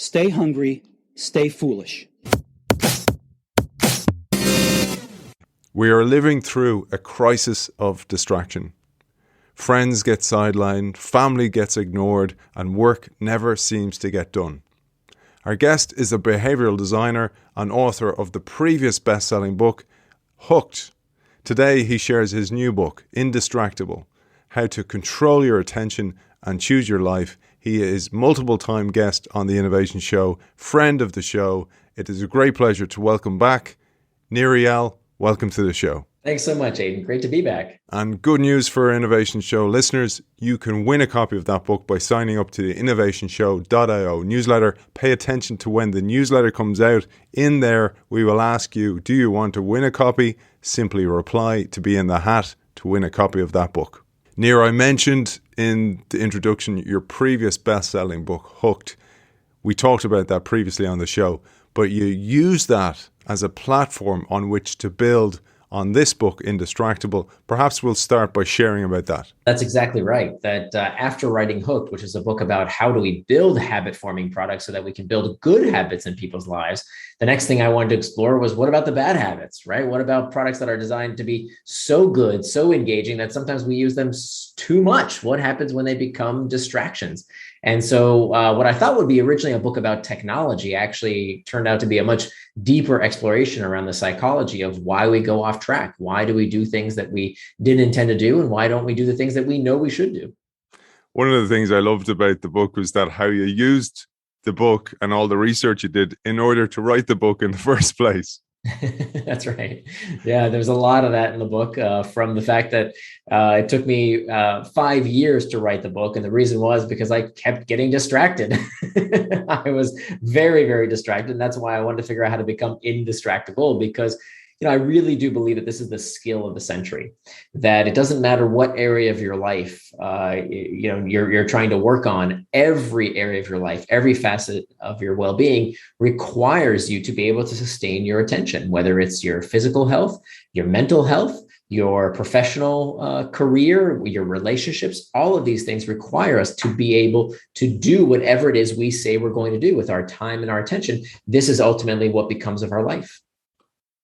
Stay hungry, stay foolish. We are living through a crisis of distraction. Friends get sidelined, family gets ignored, and work never seems to get done. Our guest is a behavioural designer and author of the previous best-selling book, Hooked. Today he shares his new book, Indistractable, How to Control Your Attention and Choose Your Life. He is multiple-time guest on the Innovation Show, friend of the show. It is a great pleasure to welcome back Nir Eyal. Welcome to the show. Thanks so much, Aidan. Great to be back. And good news for Innovation Show listeners, you can win a copy of that book by signing up to the innovationshow.io newsletter. Pay attention to when the newsletter comes out. In there, we will ask you, do you want to win a copy? Simply reply to be in the hat to win a copy of that book. Nir, I mentioned in the introduction your previous best-selling book, Hooked. We talked about that previously on the show, but you use that as a platform on which to build on this book, Indistractable. Perhaps we'll start by sharing about that. That's exactly right. That after writing Hooked, which is a book about how do we build habit-forming products so that we can build good habits in people's lives, the next thing I wanted to explore was what about the bad habits, right? What about products that are designed to be so good, so engaging that sometimes we use them too much? What happens when they become distractions? And so what I thought would be originally a book about technology actually turned out to be a much deeper exploration around the psychology of why we go off track. Why do we do things that we didn't intend to do? And why don't we do the things that we know we should do? One of the things I loved about the book was that how you used the book and all the research you did in order to write the book in the first place. That's right. Yeah, there's a lot of that in the book from the fact that it took me 5 years to write the book. And the reason was because I kept getting distracted. I was very, very distracted. And that's why I wanted to figure out how to become indistractable, because I really do believe that this is the skill of the century, that it doesn't matter what area of your life, you're trying to work on. Every area of your life, every facet of your well-being requires you to be able to sustain your attention, whether it's your physical health, your mental health, your professional career, your relationships. All of these things require us to be able to do whatever it is we say we're going to do with our time and our attention. This is ultimately what becomes of our life.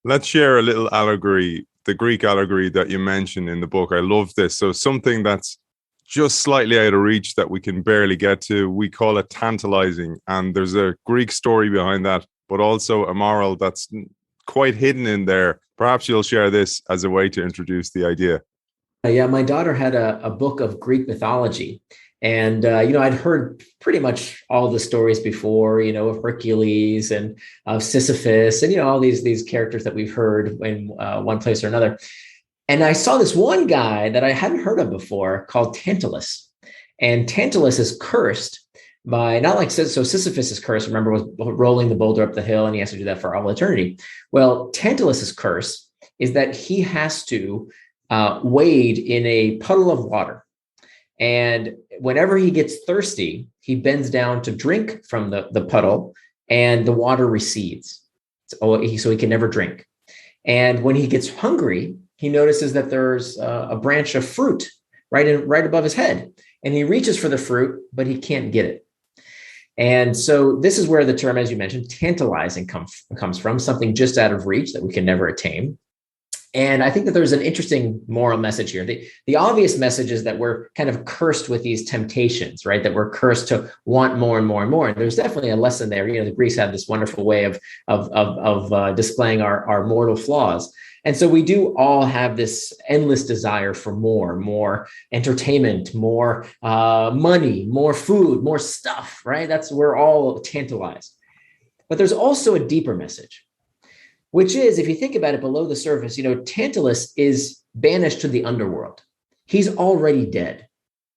Let's share a little allegory, the Greek allegory that you mentioned in the book. I love this. So something that's just slightly out of reach that we can barely get to, we call it tantalizing. And there's a Greek story behind that, but also a moral that's quite hidden in there. Perhaps you'll share this as a way to introduce the idea. Yeah, my daughter had a book of Greek mythology. And, I'd heard pretty much all the stories before, of Hercules and of Sisyphus and, all these characters that we've heard in one place or another. And I saw this one guy that I hadn't heard of before called Tantalus. And Tantalus is cursed by, not like, so Sisyphus is cursed, remember, was rolling the boulder up the hill, and he has to do that for all eternity. Well, Tantalus's curse is that he has to wade in a puddle of water. And whenever he gets thirsty, he bends down to drink from the puddle, and the water recedes. So he can never drink. And when he gets hungry, he notices that there's a branch of fruit right above his head. And he reaches for the fruit, but he can't get it. And so this is where the term, as you mentioned, tantalizing comes from, something just out of reach that we can never attain. And I think that there's an interesting moral message here. The obvious message is that we're kind of cursed with these temptations, right? That we're cursed to want more and more and more. And there's definitely a lesson there. The Greeks have this wonderful way of displaying our mortal flaws. And so we do all have this endless desire for more entertainment, more money, more food, more stuff, right? We're all tantalized. But there's also a deeper message, which is, if you think about it below the surface, Tantalus is banished to the underworld. He's already dead,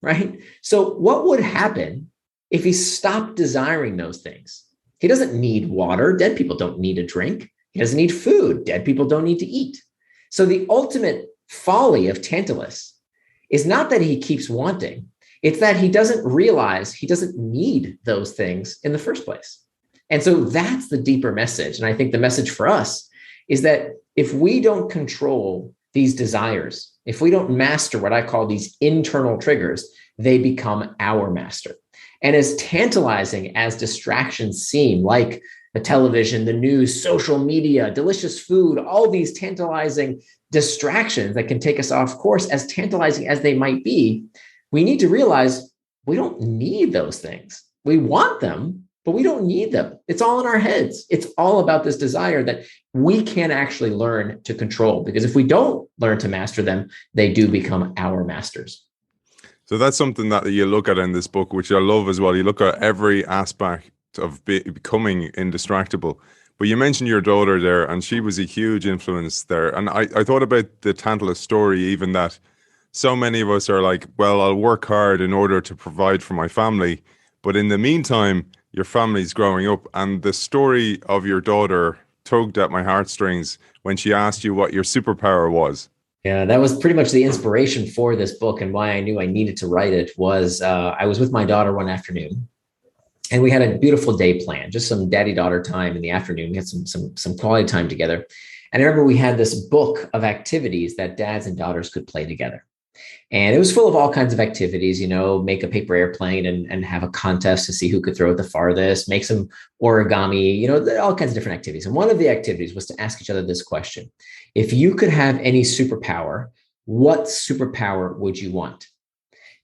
right? So what would happen if he stopped desiring those things? He doesn't need water. Dead people don't need a drink. He doesn't need food. Dead people don't need to eat. So the ultimate folly of Tantalus is not that he keeps wanting. It's that he doesn't realize he doesn't need those things in the first place. And so that's the deeper message. And I think the message for us is that if we don't control these desires, if we don't master what I call these internal triggers, they become our master. And as tantalizing as distractions seem, like the television, the news, social media, delicious food, all these tantalizing distractions that can take us off course, as tantalizing as they might be, we need to realize we don't need those things. We want them, but we don't need them. It's all in our heads. It's all about this desire that we can actually learn to control, because if we don't learn to master them, they do become our masters. So that's something that you look at in this book, which I love as well. You look at every aspect of becoming indistractable. But you mentioned your daughter there, and she was a huge influence there. And I thought about the Tantalus story, even that so many of us are like, well, I'll work hard in order to provide for my family. But in the meantime, your family's growing up. And the story of your daughter tugged at my heartstrings when she asked you what your superpower was. Yeah, that was pretty much the inspiration for this book, and why I knew I needed to write it was I was with my daughter one afternoon, and we had a beautiful day planned, just some daddy-daughter time in the afternoon. We had some quality time together. And I remember we had this book of activities that dads and daughters could play together. And it was full of all kinds of activities, make a paper airplane and have a contest to see who could throw it the farthest, make some origami, all kinds of different activities. And one of the activities was to ask each other this question: if you could have any superpower, what superpower would you want?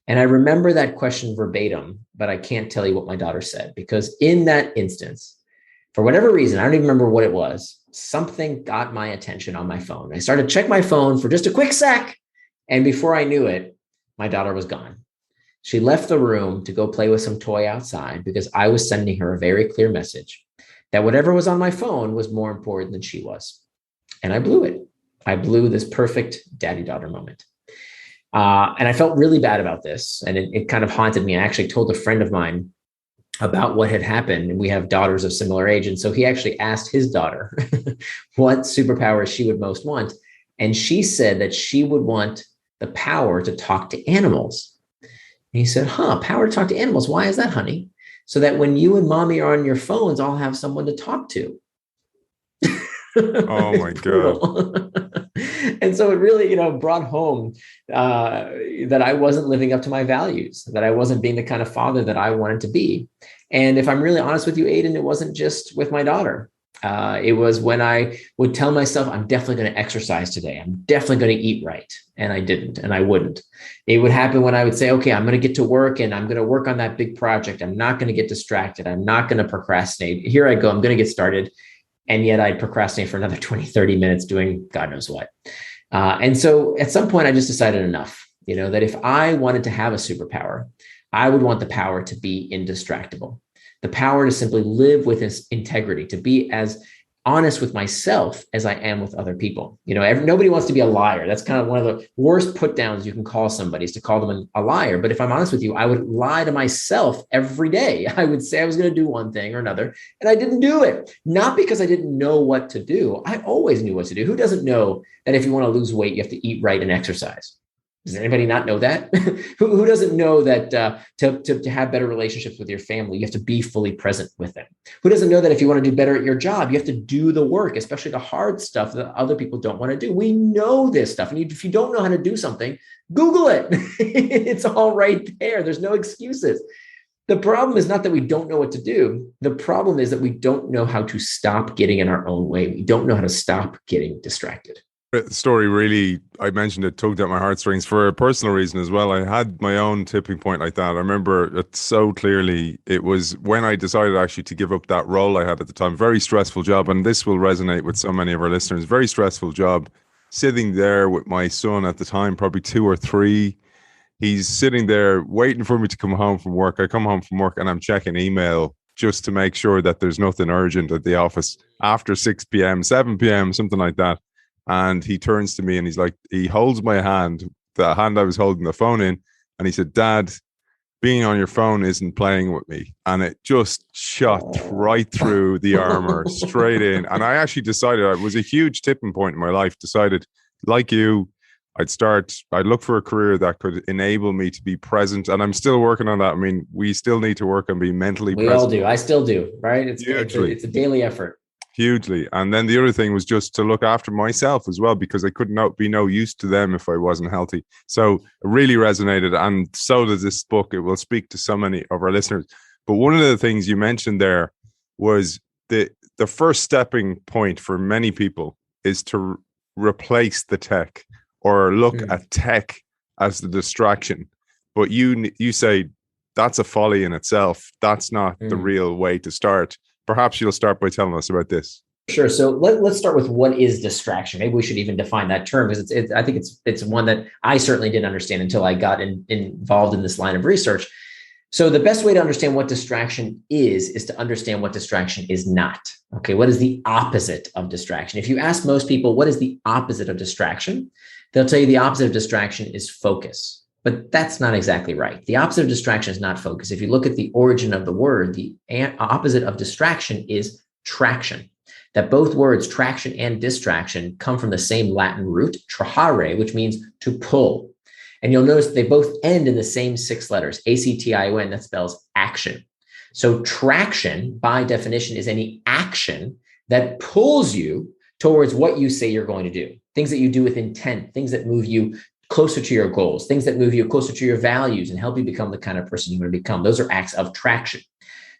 And I remember that question verbatim, but I can't tell you what my daughter said, because in that instance, for whatever reason, I don't even remember what it was, something got my attention on my phone. I started to check my phone for just a quick sec. And before I knew it, my daughter was gone. She left the room to go play with some toy outside, because I was sending her a very clear message that whatever was on my phone was more important than she was. And I blew it. I blew this perfect daddy-daughter moment. And I felt really bad about this. And it kind of haunted me. I actually told a friend of mine about what had happened. And we have daughters of similar age. And so he actually asked his daughter what superpower she would most want. And she said that she would want the power to talk to animals. And he said, power to talk to animals. Why is that, honey? So that when you and mommy are on your phones, I'll have someone to talk to. Oh my God. And so it really, brought home that I wasn't living up to my values, that I wasn't being the kind of father that I wanted to be. And if I'm really honest with you, Aidan, it wasn't just with my daughter. It was when I would tell myself, I'm definitely going to exercise today. I'm definitely going to eat right. And I didn't, and I wouldn't. It would happen when I would say, okay, I'm going to get to work and I'm going to work on that big project. I'm not going to get distracted. I'm not going to procrastinate. Here I go. I'm going to get started. And yet I'd procrastinate for another 20, 30 minutes doing God knows what. And so at some point I just decided enough, that if I wanted to have a superpower, I would want the power to be indistractable, the power to simply live with integrity, to be as honest with myself as I am with other people. Nobody wants to be a liar. That's kind of one of the worst put downs you can call somebody, is to call them a liar. But if I'm honest with you, I would lie to myself every day. I would say I was going to do one thing or another, and I didn't do it. Not because I didn't know what to do. I always knew what to do. Who doesn't know that if you want to lose weight, you have to eat right and exercise? Does anybody not know that? Who doesn't know that to have better relationships with your family, you have to be fully present with them? Who doesn't know that if you want to do better at your job, you have to do the work, especially the hard stuff that other people don't want to do? We know this stuff. And if you don't know how to do something, Google it. It's all right there. There's no excuses. The problem is not that we don't know what to do. The problem is that we don't know how to stop getting in our own way. We don't know how to stop getting distracted. The story really, I mentioned it, tugged at my heartstrings for a personal reason as well. I had my own tipping point like that. I remember it so clearly. It was when I decided actually to give up that role I had at the time. Very stressful job, and this will resonate with so many of our listeners. Very stressful job. Sitting there with my son at the time, probably 2 or 3. He's sitting there waiting for me to come home from work. I come home from work and I'm checking email just to make sure that there's nothing urgent at the office after 6 p.m., 7 p.m., something like that. And he turns to me and he's like, he holds my hand, the hand I was holding the phone in. And he said, Dad, being on your phone isn't playing with me. And it just shot right through the armor, straight in. And I actually decided, it was a huge tipping point in my life, decided, like you, I'd look for a career that could enable me to be present. And I'm still working on that. I mean, we still need to work on being mentally present. We all do. I still do, right? It's a daily effort. Hugely. And then the other thing was just to look after myself as well, because I could not be no use to them if I wasn't healthy. So it really resonated. And so does this book. It will speak to so many of our listeners. But one of the things you mentioned there was the first stepping point for many people is to replace the tech or look at tech as the distraction. But you say that's a folly in itself. That's not the real way to start. Perhaps you'll start by telling us about this. Sure. So let's start with what is distraction. Maybe we should even define that term, because I think it's one that I certainly didn't understand until I got involved in this line of research. So the best way to understand what distraction is to understand what distraction is not. Okay, what is the opposite of distraction? If you ask most people, what is the opposite of distraction? They'll tell you the opposite of distraction is focus. But that's not exactly right. The opposite of distraction is not focus. If you look at the origin of the word, the opposite of distraction is traction. That both words, traction and distraction, come from the same Latin root, trahare, which means to pull. And you'll notice they both end in the same 6 letters, A-C-T-I-O-N, that spells action. So traction, by definition, is any action that pulls you towards what you say you're going to do. Things that you do with intent, things that move you closer to your goals, things that move you closer to your values and help you become the kind of person you want to become. Those are acts of traction.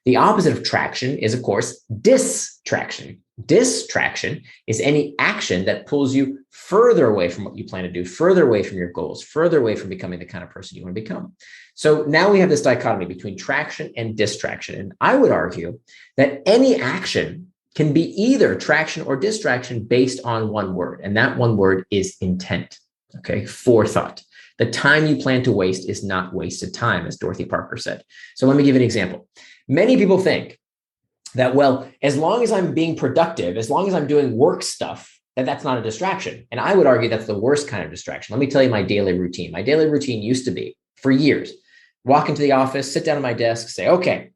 The opposite of traction is, of course, distraction. Distraction is any action that pulls you further away from what you plan to do, further away from your goals, further away from becoming the kind of person you want to become. So now we have this dichotomy between traction and distraction. And I would argue that any action can be either traction or distraction based on one word. And that one word is intent. Okay, forethought. The time you plan to waste is not wasted time, as Dorothy Parker said. So let me give you an example. Many people think that, well, as long as I'm being productive, as long as I'm doing work stuff, that's not a distraction. And I would argue that's the worst kind of distraction. Let me tell you my daily routine. My daily routine used to be, for years, walk into the office, sit down at my desk, say, okay,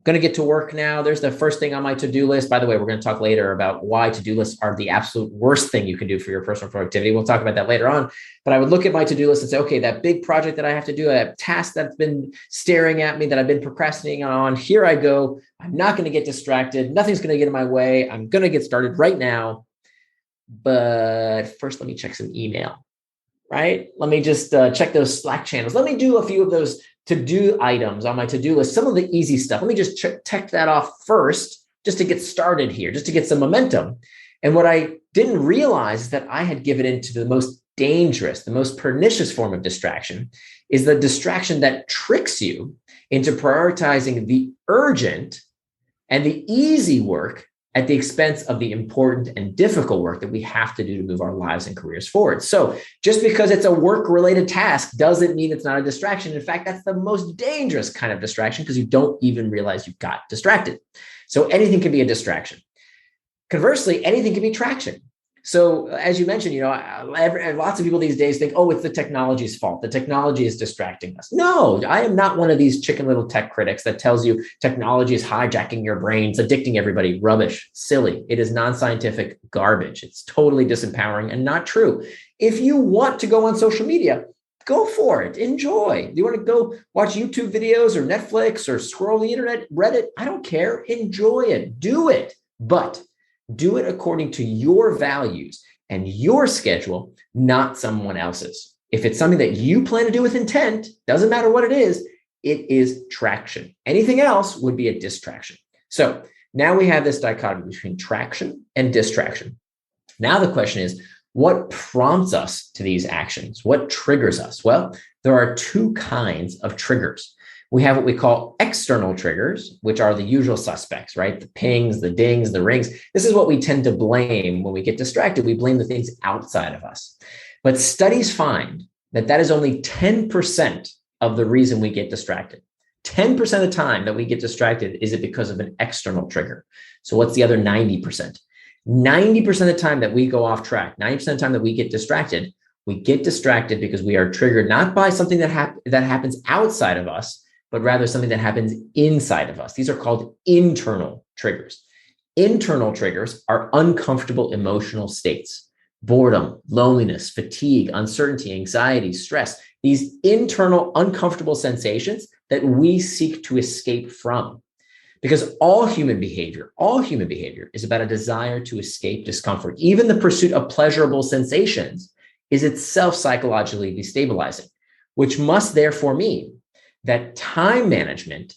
going to get to work now. There's the first thing on my to-do list. By the way, we're going to talk later about why to-do lists are the absolute worst thing you can do for your personal productivity. We'll talk about that later on. But I would look at my to-do list and say, okay, that big project that I have to do, a task that's been staring at me, that I've been procrastinating on, here I go. I'm not going to get distracted. Nothing's going to get in my way. I'm going to get started right now. But first, let me check some email, right? Let me just check those Slack channels. Let me do a few of those to-do items on my to-do list, some of the easy stuff. Let me just check that off first, just to get started here, just to get some momentum. And what I didn't realize is that I had given into the most dangerous, the most pernicious form of distraction, is the distraction that tricks you into prioritizing the urgent and the easy work at the expense of the important and difficult work that we have to do to move our lives and careers forward. So just because it's a work-related task doesn't mean it's not a distraction. In fact, that's the most dangerous kind of distraction, because you don't even realize you've got distracted. So anything can be a distraction. Conversely, anything can be traction. So as you mentioned, lots of people these days think, oh, it's the technology's fault. The technology is distracting us. No, I am not one of these chicken little tech critics that tells you technology is hijacking your brains, addicting everybody. Rubbish, silly. It is non-scientific garbage. It's totally disempowering and not true. If you want to go on social media, go for it. Enjoy. You want to go watch YouTube videos or Netflix or scroll the internet, Reddit? I don't care. Enjoy it. Do it. But do it according to your values and your schedule, not someone else's. If it's something that you plan to do with intent, doesn't matter what it is traction. Anything else would be a distraction. So now we have this dichotomy between traction and distraction. Now the question is, what prompts us to these actions? What triggers us? Well, there are 2 kinds of triggers. We have what we call external triggers, which are the usual suspects, right? The pings, the dings, the rings. This is what we tend to blame when we get distracted. We blame the things outside of us. But studies find that that is only 10% of the reason we get distracted. 10% of the time that we get distracted is it because of an external trigger. So what's the other 90%? 90% of the time that we go off track, 90% of the time that we get distracted because we are triggered not by something that happens outside of us, but rather something that happens inside of us. These are called internal triggers. Internal triggers are uncomfortable emotional states: boredom, loneliness, fatigue, uncertainty, anxiety, stress. These internal uncomfortable sensations that we seek to escape from. Because all human behavior is about a desire to escape discomfort. Even the pursuit of pleasurable sensations is itself psychologically destabilizing, which must therefore mean that time management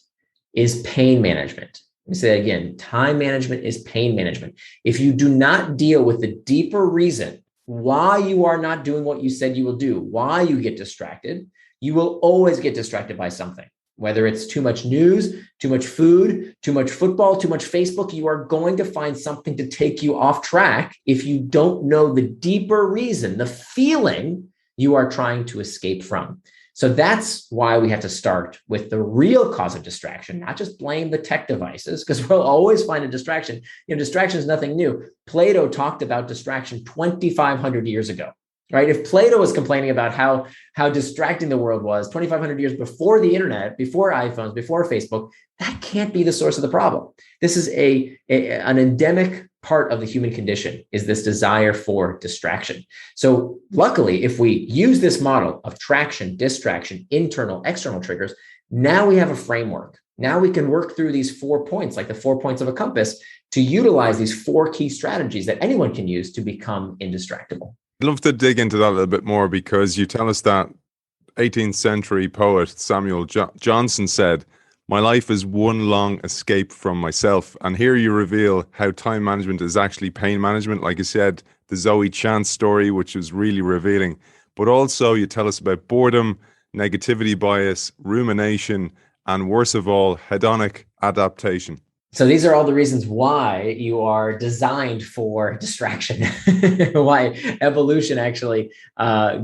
is pain management. Let me say that again. Time management is pain management. If you do not deal with the deeper reason why you are not doing what you said you will do, why you get distracted, you will always get distracted by something. Whether it's too much news, too much food, too much football, too much Facebook, you are going to find something to take you off track if you don't know the deeper reason, the feeling you are trying to escape from. So that's why we have to start with the real cause of distraction, not just blame the tech devices, because we'll always find a distraction. Distraction is nothing new. Plato talked about distraction 2,500 years ago. Right? If Plato was complaining about how distracting the world was 2,500 years before the internet, before iPhones, before Facebook, that can't be the source of the problem. This is an endemic part of the human condition, is this desire for distraction. So luckily, if we use this model of traction, distraction, internal, external triggers, now we have a framework. Now we can work through these 4 points, like the 4 points of a compass, to utilize these 4 key strategies that anyone can use to become indistractable. I'd love to dig into that a little bit more, because you tell us that 18th century poet Samuel Johnson said, "My life is one long escape from myself." And here you reveal how time management is actually pain management. Like you said, the Zoe Chance story, which was really revealing. But also you tell us about boredom, negativity bias, rumination, and worst of all, hedonic adaptation. So these are all the reasons why you are designed for distraction, why evolution actually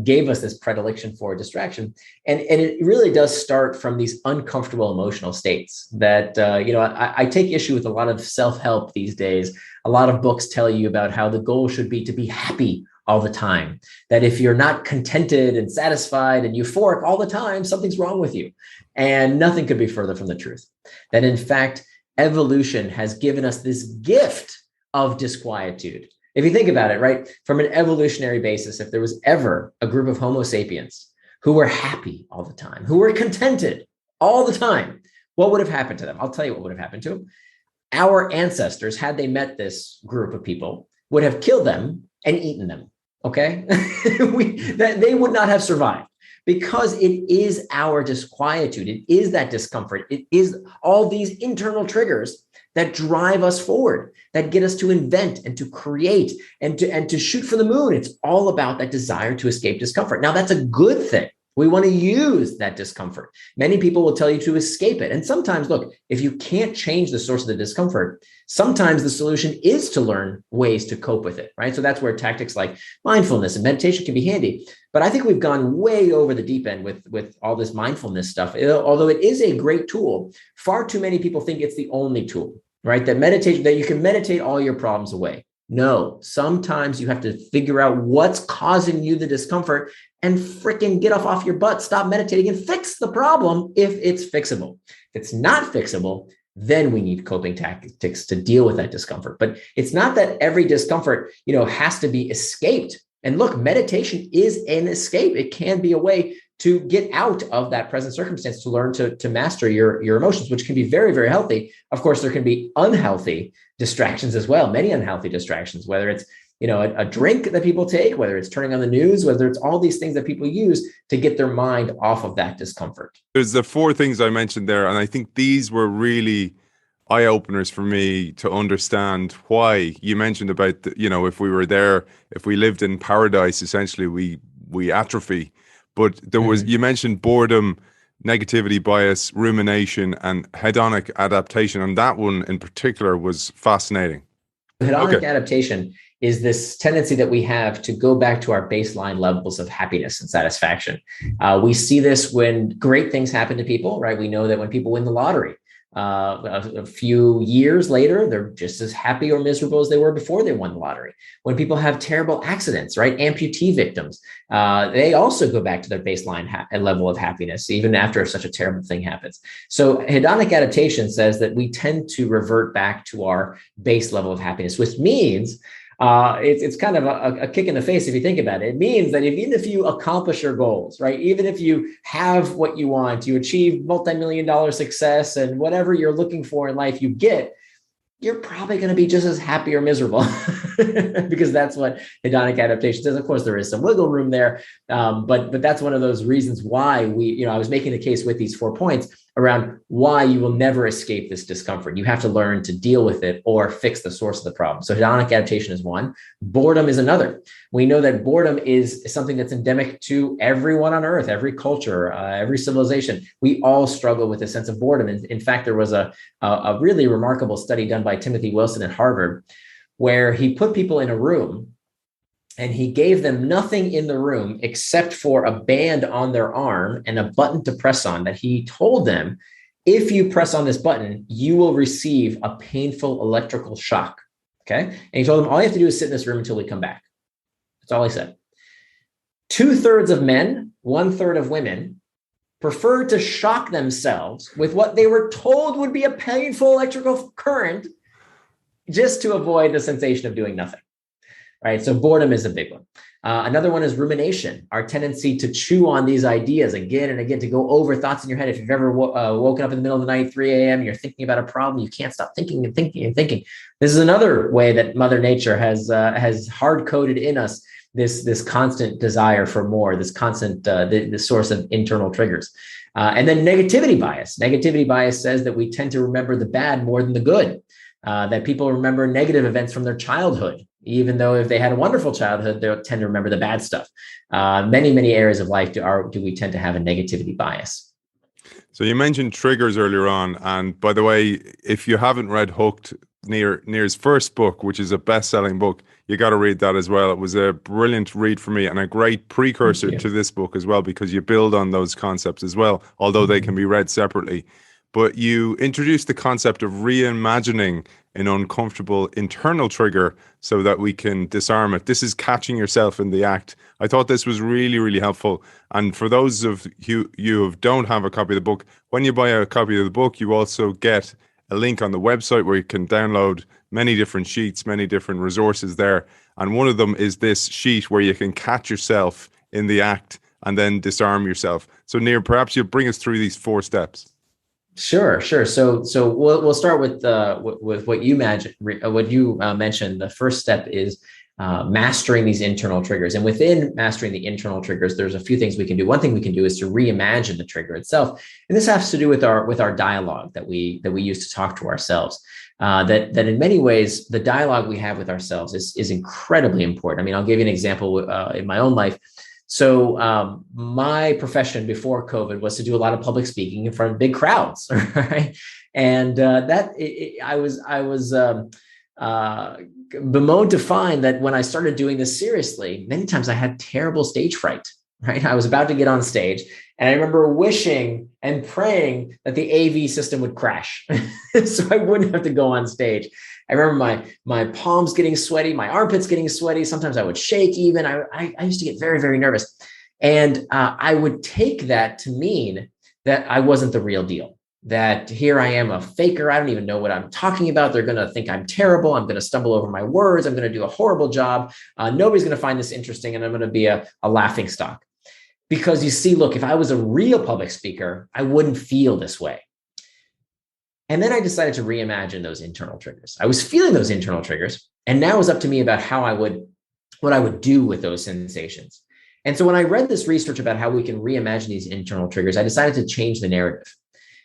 gave us this predilection for distraction. And it really does start from these uncomfortable emotional states that, I take issue with a lot of self-help these days. A lot of books tell you about how the goal should be to be happy all the time, that if you're not contented and satisfied and euphoric all the time, something's wrong with you. And nothing could be further from the truth. That in fact, evolution has given us this gift of disquietude. If you think about it, right, from an evolutionary basis, if there was ever a group of Homo sapiens who were happy all the time, who were contented all the time, what would have happened to them? I'll tell you what would have happened to them. Our ancestors, had they met this group of people, would have killed them and eaten them. Okay? They would not have survived. Because it is our disquietude, it is that discomfort, it is all these internal triggers that drive us forward, that get us to invent and to create and to shoot for the moon. It's all about that desire to escape discomfort. Now, that's a good thing. We want to use that discomfort. Many people will tell you to escape it. And sometimes, look, if you can't change the source of the discomfort, sometimes the solution is to learn ways to cope with it, right? So that's where tactics like mindfulness and meditation can be handy. But I think we've gone way over the deep end with all this mindfulness stuff. Although it is a great tool, far too many people think it's the only tool, right? That meditation, that you can meditate all your problems away. No, sometimes you have to figure out what's causing you the discomfort and freaking get off your butt, stop meditating and fix the problem if it's fixable. If it's not fixable, then we need coping tactics to deal with that discomfort. But it's not that every discomfort, has to be escaped. And look, meditation is an escape. It can be a way to get out of that present circumstance, to learn to master your emotions, which can be very, very healthy. Of course, there can be unhealthy distractions as well, many unhealthy distractions, whether it's a drink that people take, whether it's turning on the news, whether it's all these things that people use to get their mind off of that discomfort. There's the 4 things I mentioned there, and I think these were really eye-openers for me to understand why. You mentioned about, if we were there, if we lived in paradise, essentially we atrophy. But there was, you mentioned boredom, negativity bias, rumination, and hedonic adaptation. And that one in particular was fascinating. Hedonic adaptation is this tendency that we have to go back to our baseline levels of happiness and satisfaction. We see this when great things happen to people, right? We know that when people win the lottery, a few years later, they're just as happy or miserable as they were before they won the lottery. When people have terrible accidents, right? Amputee victims, they also go back to their baseline level of happiness, even after such a terrible thing happens. So hedonic adaptation says that we tend to revert back to our base level of happiness, which means It's kind of a kick in the face if you think about it. It means that even if you accomplish your goals, right, even if you have what you want, you achieve multi-million-dollar success and whatever you're looking for in life, you get, you're probably going to be just as happy or miserable because that's what hedonic adaptation does. Of course, there is some wiggle room there, but that's one of those reasons why I was making the case with these 4 points around why you will never escape this discomfort. You have to learn to deal with it or fix the source of the problem. So hedonic adaptation is one. Boredom is another. We know that boredom is something that's endemic to everyone on earth, every culture, every civilization. We all struggle with a sense of boredom. In fact, there was a really remarkable study done by Timothy Wilson at Harvard, where he put people in a room and he gave them nothing in the room except for a band on their arm and a button to press on that he told them, if you press on this button, you will receive a painful electrical shock. Okay. And he told them, all you have to do is sit in this room until we come back. That's all he said. 2/3 of men, 1/3 of women preferred to shock themselves with what they were told would be a painful electrical current just to avoid the sensation of doing nothing. Right. So boredom is a big one. Another one is rumination, our tendency to chew on these ideas again and again, to go over thoughts in your head. If you've ever woken up in the middle of the night, 3 a.m., you're thinking about a problem, you can't stop thinking and thinking and thinking. This is another way that Mother Nature has hard-coded in us this constant desire for more, this constant the source of internal triggers. And then negativity bias. Negativity bias says that we tend to remember the bad more than the good. That people remember negative events from their childhood, even though if they had a wonderful childhood, they'll tend to remember the bad stuff. Many areas of life do we tend to have a negativity bias. So you mentioned triggers earlier on. And by the way, if you haven't read Hooked, Nir's first book, which is a best-selling book, you got to read that as well. It was a brilliant read for me and a great precursor to this book as well, because you build on those concepts as well, although they can be read separately. But you introduced the concept of reimagining an uncomfortable internal trigger so that we can disarm it. This is catching yourself in the act. I thought this was really, really helpful. And for those of you who don't have a copy of the book, when you buy a copy of the book, you also get a link on the website where you can download many different sheets, many different resources there. And one of them is this sheet where you can catch yourself in the act and then disarm yourself. So Nir, perhaps you'll bring us through these 4 steps. Sure. So we'll start with what you mentioned. The first step is mastering these internal triggers, and within mastering the internal triggers, there's a few things we can do. One thing we can do is to reimagine the trigger itself, and this has to do with our dialogue that we use to talk to ourselves. That in many ways, the dialogue we have with ourselves is incredibly important. I mean, I'll give you an example in my own life. So my profession before COVID was to do a lot of public speaking in front of big crowds, right? And I was bemoaned to find that when I started doing this seriously, many times I had terrible stage fright, right? I was about to get on stage, and I remember wishing and praying that the AV system would crash so I wouldn't have to go on stage. I remember my palms getting sweaty, my armpits getting sweaty. Sometimes I would shake even. I used to get very, very nervous. And I would take that to mean that I wasn't the real deal, that here I am, a faker. I don't even know what I'm talking about. They're going to think I'm terrible. I'm going to stumble over my words. I'm going to do a horrible job. Nobody's going to find this interesting, and I'm going to be a laughing stock. Because you see, look, if I was a real public speaker, I wouldn't feel this way. And then I decided to reimagine those internal triggers. I was feeling those internal triggers, and now it was up to me about what I would do with those sensations. And so when I read this research about how we can reimagine these internal triggers, I decided to change the narrative.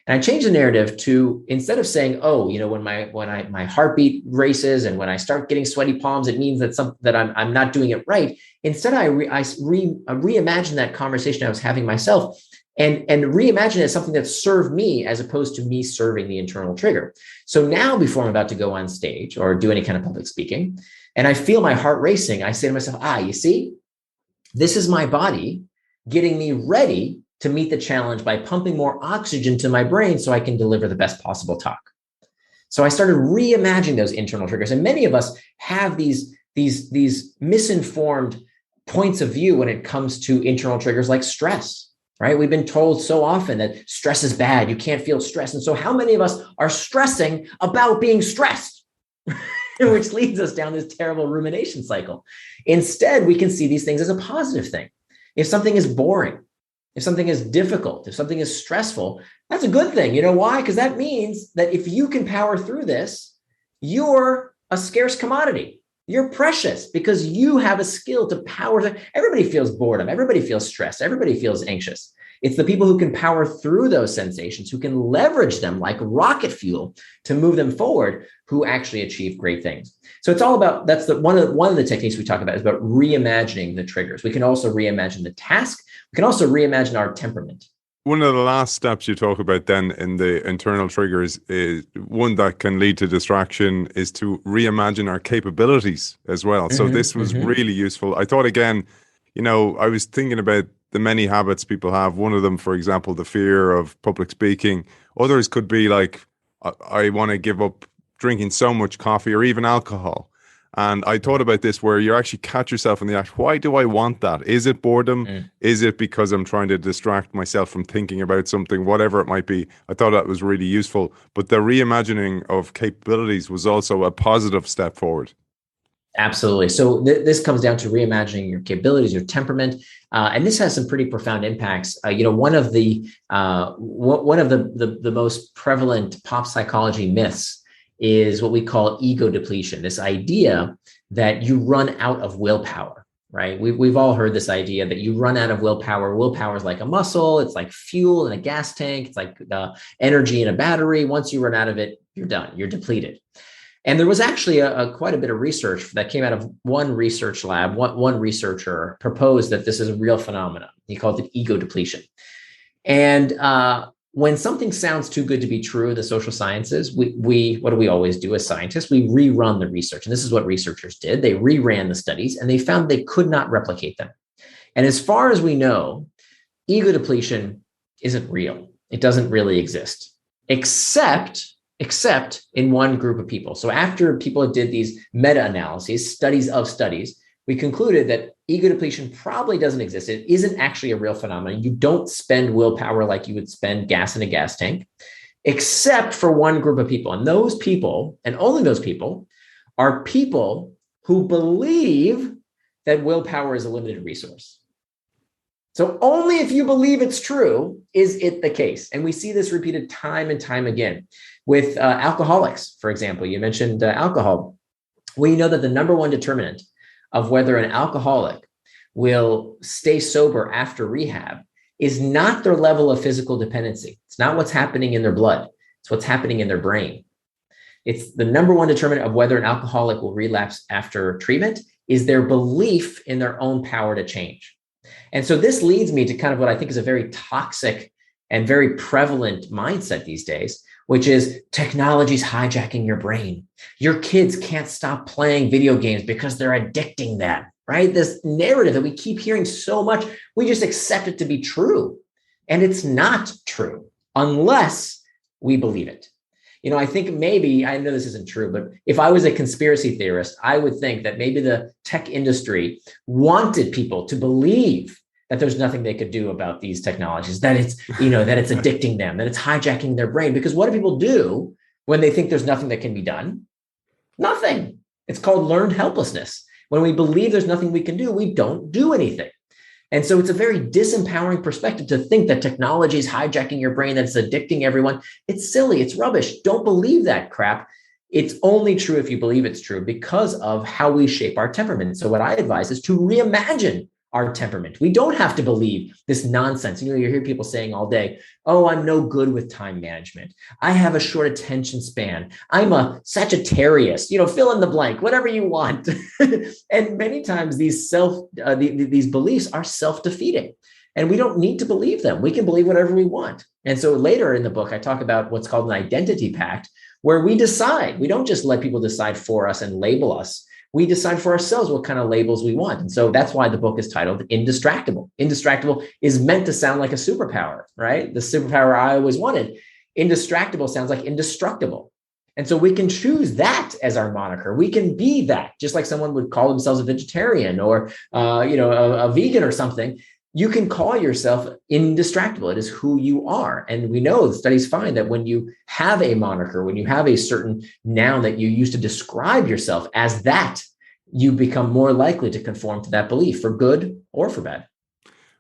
And I changed the narrative to, instead of saying, oh, when my heartbeat races and when I start getting sweaty palms, it means that I'm not doing it right. Instead, I reimagined that conversation I was having myself and reimagine it as something that served me as opposed to me serving the internal trigger. So now, before I'm about to go on stage or do any kind of public speaking, and I feel my heart racing, I say to myself, you see, this is my body getting me ready to meet the challenge by pumping more oxygen to my brain so I can deliver the best possible talk. So I started reimagining those internal triggers. And many of us have these misinformed points of view when it comes to internal triggers like stress. Right? We've been told so often that stress is bad. You can't feel stress. And so how many of us are stressing about being stressed? which leads us down this terrible rumination cycle. Instead, we can see these things as a positive thing. If something is boring, if something is difficult, if something is stressful, that's a good thing. You know why? Because that means that if you can power through this, you're a scarce commodity. You're precious because you have a skill to power through. Everybody feels boredom. Everybody feels stressed. Everybody feels anxious. It's the people who can power through those sensations, who can leverage them like rocket fuel to move them forward, who actually achieve great things. So it's all about, that's one of the techniques we talk about is about reimagining the triggers. We can also reimagine the task. We can also reimagine our temperament. One of the last steps you talk about then in the internal triggers is one that can lead to distraction is to reimagine our capabilities as well. So this was really useful. I thought, again, I was thinking about the many habits people have. One of them, for example, the fear of public speaking. Others could be like, I want to give up drinking so much coffee or even alcohol. And I thought about this where you actually catch yourself in the act. Why do I want that? Is it boredom? Is it because I'm trying to distract myself from thinking about something, whatever it might be? I thought that was really useful. But the reimagining of capabilities was also a positive step forward. Absolutely. So this comes down to reimagining your capabilities, your temperament, and this has some pretty profound impacts. One of the most prevalent pop psychology myths is what we call ego depletion. This idea that you run out of willpower, right? We've all heard this idea that you run out of willpower. Willpower is like a muscle. It's like fuel in a gas tank. It's like energy in a battery. Once you run out of it, you're done. You're depleted. And there was actually quite a bit of research that came out of one research lab. One researcher proposed that this is a real phenomenon. He called it ego depletion. And when something sounds too good to be true in the social sciences, we what do we always do as scientists? We rerun the research. And this is what researchers did. They reran the studies and they found they could not replicate them. And as far as we know, ego depletion isn't real. It doesn't really exist, except in one group of people. So after people did these meta-analyses, studies of studies, we concluded that ego depletion probably doesn't exist. It isn't actually a real phenomenon. You don't spend willpower like you would spend gas in a gas tank, except for one group of people. And those people, and only those people, are people who believe that willpower is a limited resource. So only if you believe it's true is it the case. And we see this repeated time and time again with alcoholics, for example. You mentioned alcohol. We know that the number one determinant of whether an alcoholic will stay sober after rehab is not their level of physical dependency. It's not what's happening in their blood. It's what's happening in their brain. It's the number one determinant of whether an alcoholic will relapse after treatment is their belief in their own power to change. And so this leads me to kind of what I think is a very toxic and very prevalent mindset these days, which is technology's hijacking your brain. Your kids can't stop playing video games because they're addicting them, right? This narrative that we keep hearing so much, we just accept it to be true. And it's not true unless we believe it. I think maybe, I know this isn't true, but if I was a conspiracy theorist, I would think that maybe the tech industry wanted people to believe that there's nothing they could do about these technologies, that it's, that it's addicting them, that it's hijacking their brain. Because what do people do when they think there's nothing that can be done? Nothing. It's called learned helplessness. When we believe there's nothing we can do, we don't do anything. And so it's a very disempowering perspective to think that technology is hijacking your brain, that it's addicting everyone. It's silly. It's rubbish. Don't believe that crap. It's only true if you believe it's true because of how we shape our temperament. So what I advise is to reimagine our temperament. We don't have to believe this nonsense. You hear people saying all day, oh, I'm no good with time management. I have a short attention span. I'm a Sagittarius, fill in the blank, whatever you want. And many times these beliefs are self-defeating and we don't need to believe them. We can believe whatever we want. And so later in the book, I talk about what's called an identity pact, where we decide. We don't just let people decide for us and label us. We decide for ourselves what kind of labels we want. And so that's why the book is titled Indistractable. Indistractable is meant to sound like a superpower, right? The superpower I always wanted. Indistractable sounds like indestructible. And so we can choose that as our moniker. We can be that, just like someone would call themselves a vegetarian or, a vegan or something. you can call yourself indistractable. It is who you are. And we know the studies find that when you have a moniker, when you have a certain noun that you use to describe yourself as that, you become more likely to conform to that belief for good or for bad.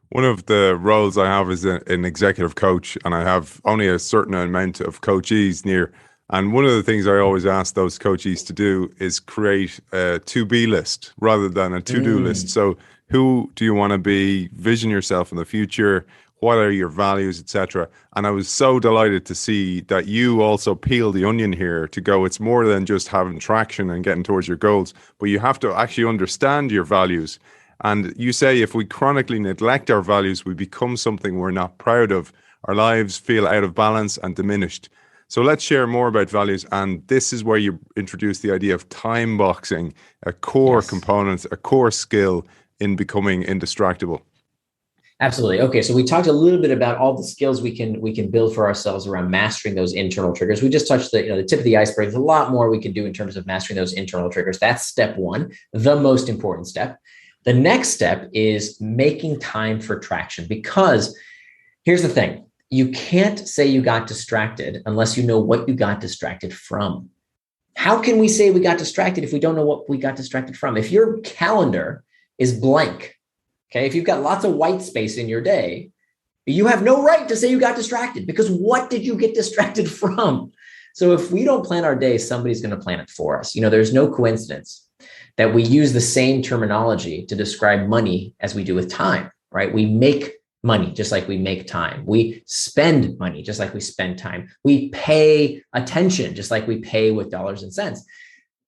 One of the roles I have is an executive coach, and I have only a certain amount of coachees near. And one of the things I always ask those coachees to do is create a to-be list rather than a to-do list. So who do you want to be? Vision yourself in the future. What are your values, etc. And I was so delighted to see that you also peel the onion here to go, it's more than just having traction and getting towards your goals, but you have to actually understand your values. And you say if we chronically neglect our values, we become something we're not proud of. Our lives feel out of balance and diminished. So let's share more about values. And this is where you introduce the idea of time boxing, a core component, a core skill in becoming indistractable. Absolutely. Okay, so we talked a little bit about all the skills we can build for ourselves around mastering those internal triggers. We just touched the tip of the iceberg. There's a lot more we can do in terms of mastering those internal triggers. That's step one, the most important step. The next step is making time for traction, because here's the thing. You can't say you got distracted unless you know what you got distracted from. How can we say we got distracted if we don't know what we got distracted from? If your calendar is blank, okay, if you've got lots of white space in your day, you have no right to say you got distracted, because what did you get distracted from? So if we don't plan our day, somebody's going to plan it for us. There's no coincidence that we use the same terminology to describe money as we do with time, right? We make money just like we make time. We spend money just like we spend time. We pay attention just like we pay with dollars and cents.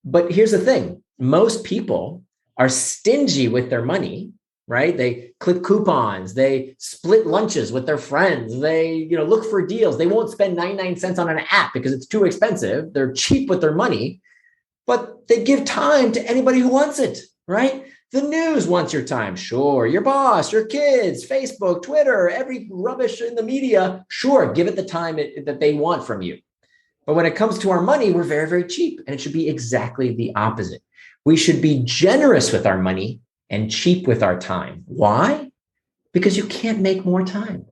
But here's the thing. Most people are stingy with their money, right? They clip coupons, they split lunches with their friends, they look for deals. They won't spend 99 cents on an app because it's too expensive. They're cheap with their money, but they give time to anybody who wants it, right? The news wants your time. Sure. Your boss, your kids, Facebook, Twitter, every rubbish in the media. Sure. Give it the time that they want from you. But when it comes to our money, we're very, very cheap. And it should be exactly the opposite. We should be generous with our money and cheap with our time. Why? Because you can't make more time.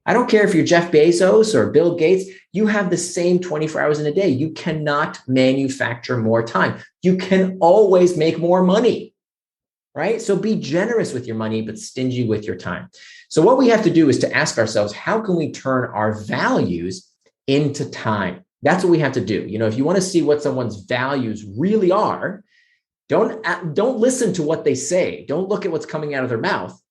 I don't care if you're Jeff Bezos or Bill Gates, you have the same 24 hours in a day. You cannot manufacture more time. You can always make more money, right? So be generous with your money, but stingy with your time. So what we have to do is to ask ourselves, how can we turn our values into time? That's what we have to do. If you want to see what someone's values really are, don't listen to what they say. Don't look at what's coming out of their mouth.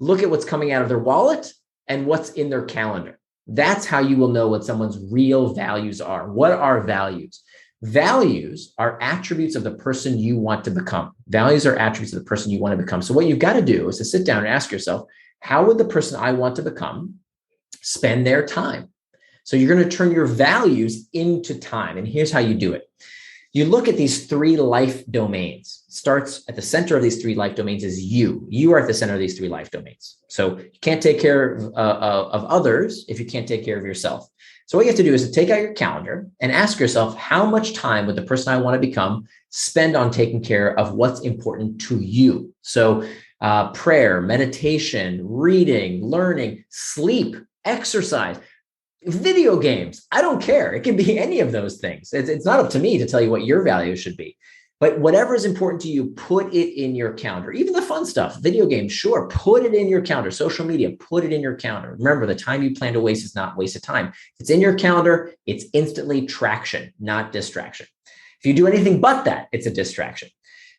Look at what's coming out of their wallet and what's in their calendar. That's how you will know what someone's real values are. What are values? Values are attributes of the person you want to become. Values are attributes of the person you want to become. So what you've got to do is to sit down and ask yourself, how would the person I want to become spend their time? So you're going to turn your values into time. And here's how you do it. You look at these three life domains. Starts at the center of these three life domains is you. You are at the center of these three life domains. So you can't take care of others if you can't take care of yourself. So what you have to do is to take out your calendar and ask yourself, how much time would the person I want to become spend on taking care of what's important to you? So prayer, meditation, reading, learning, sleep, exercise, video games. I don't care. It can be any of those things. It's not up to me to tell you what your values should be. But whatever is important to you, put it in your calendar. Even the fun stuff, video games, sure, put it in your calendar. Social media, put it in your calendar. Remember, the time you plan to waste is not wasted time. If it's in your calendar, it's instantly traction, not distraction. If you do anything but that, it's a distraction.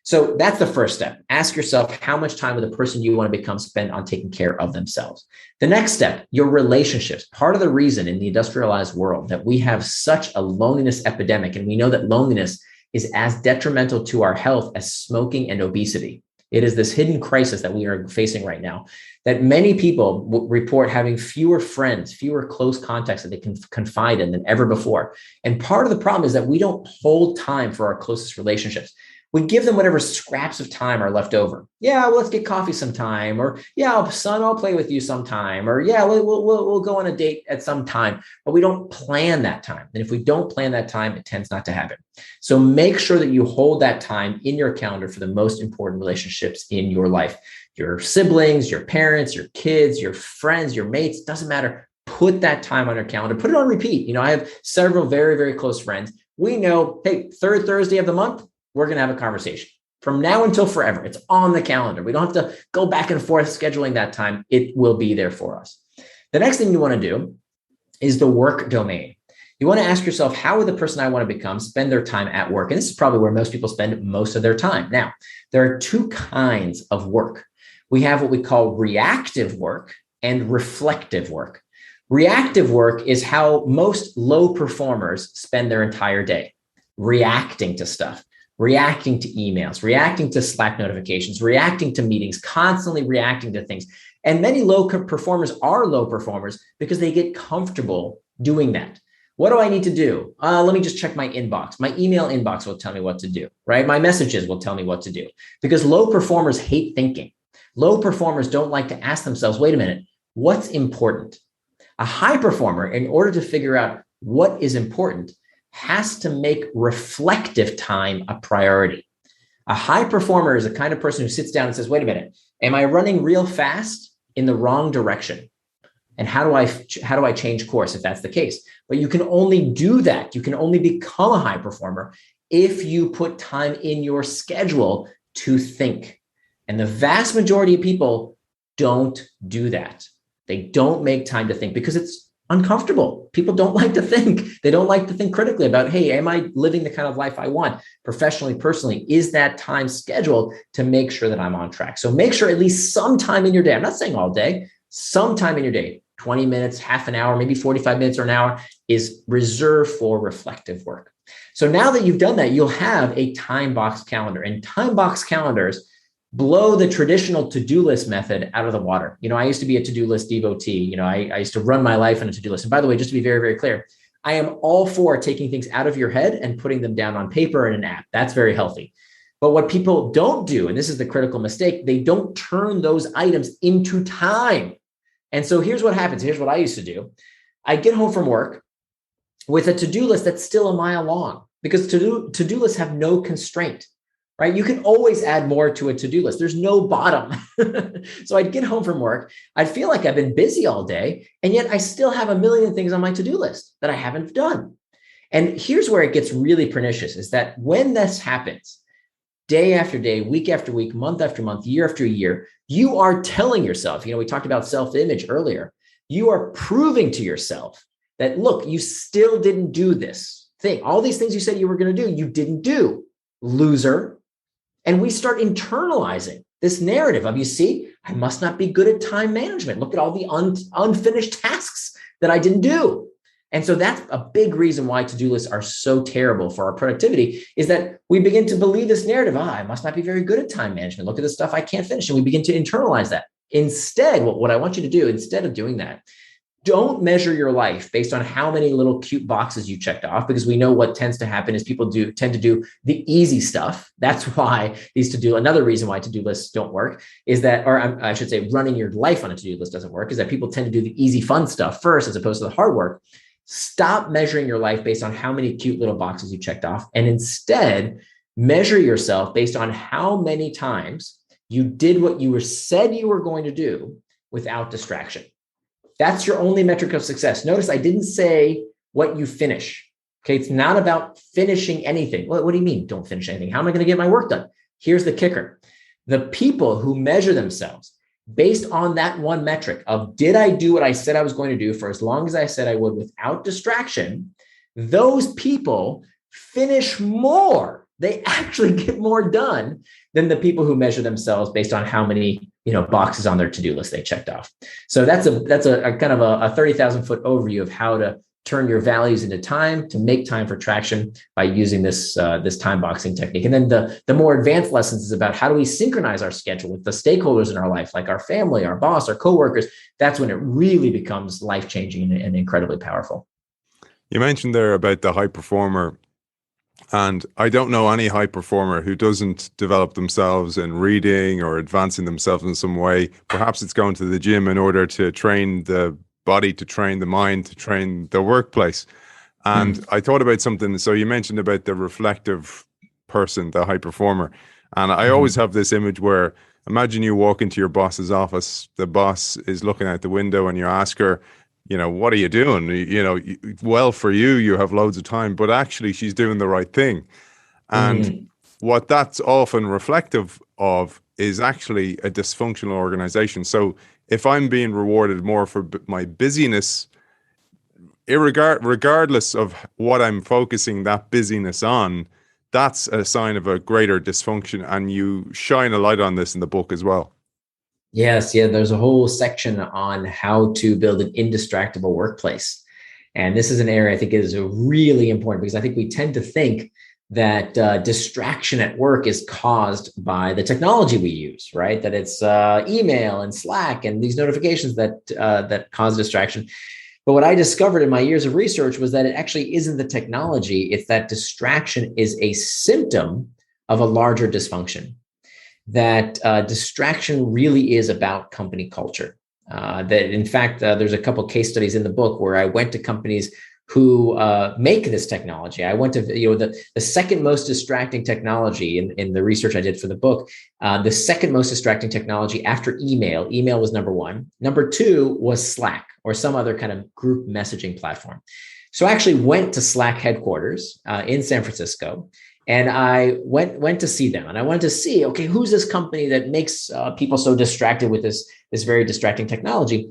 So that's the first step. Ask yourself, how much time would the person you want to become spend on taking care of themselves? The next step, your relationships. Part of the reason in the industrialized world that we have such a loneliness epidemic, and we know that loneliness is as detrimental to our health as smoking and obesity. It is this hidden crisis that we are facing right now, that many people report having fewer friends, fewer close contacts that they can confide in than ever before. And part of the problem is that we don't hold time for our closest relationships. We give them whatever scraps of time are left over. Yeah, well, let's get coffee sometime, or yeah, son, I'll play with you sometime, or yeah, we'll go on a date at some time. But we don't plan that time, and if we don't plan that time, it tends not to happen. So make sure that you hold that time in your calendar for the most important relationships in your life. Your siblings, your parents, your kids, your friends, your mates, doesn't matter. Put that time on your calendar. Put it on repeat. I have several very, very close friends. We know, hey, third Thursday of the month, we're going to have a conversation from now until forever. It's on the calendar. We don't have to go back and forth scheduling that time. It will be there for us. The next thing you want to do is the work domain. You want to ask yourself, how would the person I want to become spend their time at work? And this is probably where most people spend most of their time. Now, there are two kinds of work. We have what we call reactive work and reflective work. Reactive work is how most low performers spend their entire day, reacting to stuff, reacting to emails, reacting to Slack notifications, reacting to meetings, constantly reacting to things. And many low performers are low performers because they get comfortable doing that. What do I need to do? Let me just check my inbox. My email inbox will tell me what to do, right? My messages will tell me what to do, because low performers hate thinking. Low performers don't like to ask themselves, wait a minute, what's important? A high performer, in order to figure out what is important, has to make reflective time a priority. A high performer is the kind of person who sits down and says, wait a minute, am I running real fast in the wrong direction? And how do I change course if that's the case? But you can only do that. You can only become a high performer if you put time in your schedule to think. And the vast majority of people don't do that. They don't make time to think because it's uncomfortable. People don't like to think. They don't like to think critically about, hey, am I living the kind of life I want professionally, personally? Is that time scheduled to make sure that I'm on track? So make sure at least some time in your day, I'm not saying all day, some time in your day, 20 minutes, half an hour, maybe 45 minutes or an hour, is reserved for reflective work. So now that you've done that, you'll have a time box calendar, and time box calendars blow the traditional to-do list method out of the water. I used to be a to-do list devotee. I used to run my life on a to-do list. And by the way, just to be very, very clear, I am all for taking things out of your head and putting them down on paper in an app. That's very healthy. But what people don't do, and this is the critical mistake, they don't turn those items into time. And so here's what happens. Here's what I used to do. I get home from work with a to-do list that's still a mile long, because to-do lists have no constraint. Right? You can always add more to a to-do list. There's no bottom. So I'd get home from work. I'd feel like I've been busy all day, and yet I still have a million things on my to-do list that I haven't done. And here's where it gets really pernicious, is that when this happens, day after day, week after week, month after month, year after year, you are telling yourself, we talked about self-image earlier, you are proving to yourself that, look, you still didn't do this thing. All these things you said you were going to do, you didn't do, loser. And we start internalizing this narrative of, you see, I must not be good at time management. Look at all the unfinished tasks that I didn't do. And so that's a big reason why to-do lists are so terrible for our productivity, is that we begin to believe this narrative, I must not be very good at time management. Look at the stuff I can't finish. And we begin to internalize that. Instead, what I want you to do, instead of doing that, don't measure your life based on how many little cute boxes you checked off, because we know what tends to happen is people tend to do the easy stuff. That's why another reason why to-do lists don't work is that, or I should say, running your life on a to-do list doesn't work, is that people tend to do the easy, fun stuff first, as opposed to the hard work. Stop measuring your life based on how many cute little boxes you checked off, and instead measure yourself based on how many times you did what you said you were going to do without distraction. That's your only metric of success. Notice I didn't say what you finish. Okay, it's not about finishing anything. What do you mean, don't finish anything? How am I going to get my work done? Here's the kicker. The people who measure themselves based on that one metric of, did I do what I said I was going to do for as long as I said I would without distraction, those people finish more. They actually get more done than the people who measure themselves based on how many boxes on their to-do list they checked off. So that's a kind of a 30,000 foot overview of how to turn your values into time, to make time for traction by using this time boxing technique. And then the more advanced lessons is about how do we synchronize our schedule with the stakeholders in our life, like our family, our boss, our coworkers. That's when it really becomes life-changing and incredibly powerful. You mentioned there about the high performer And I don't know any high performer who doesn't develop themselves in reading or advancing themselves in some way. Perhaps it's going to the gym in order to train the body, to train the mind, to train the workplace. And I thought about something. So you mentioned about the reflective person, the high performer. And I always have this image where imagine you walk into your boss's office, the boss is looking out the window and you ask her, what are you doing? Well, for you, you have loads of time, but actually she's doing the right thing. And what that's often reflective of is actually a dysfunctional organization. So if I'm being rewarded more for my busyness, regardless of what I'm focusing that busyness on, that's a sign of a greater dysfunction. And you shine a light on this in the book as well. Yes, yeah, there's a whole section on how to build an indistractable workplace. And this is an area I think is really important, because I think we tend to think that distraction at work is caused by the technology we use, right? That it's email and Slack and these notifications that cause distraction. But what I discovered in my years of research was that it actually isn't the technology. It's that distraction is a symptom of a larger dysfunction. That distraction really is about company culture. That in fact, there's a couple case studies in the book where I went to companies who make this technology. I went to the second most distracting technology in the research I did for the book. The second most distracting technology after email. Email was number one. Number two was Slack or some other kind of group messaging platform. So I actually went to Slack headquarters in San Francisco. And I went to see them, and I wanted to see, okay, who's this company that makes people so distracted with this very distracting technology?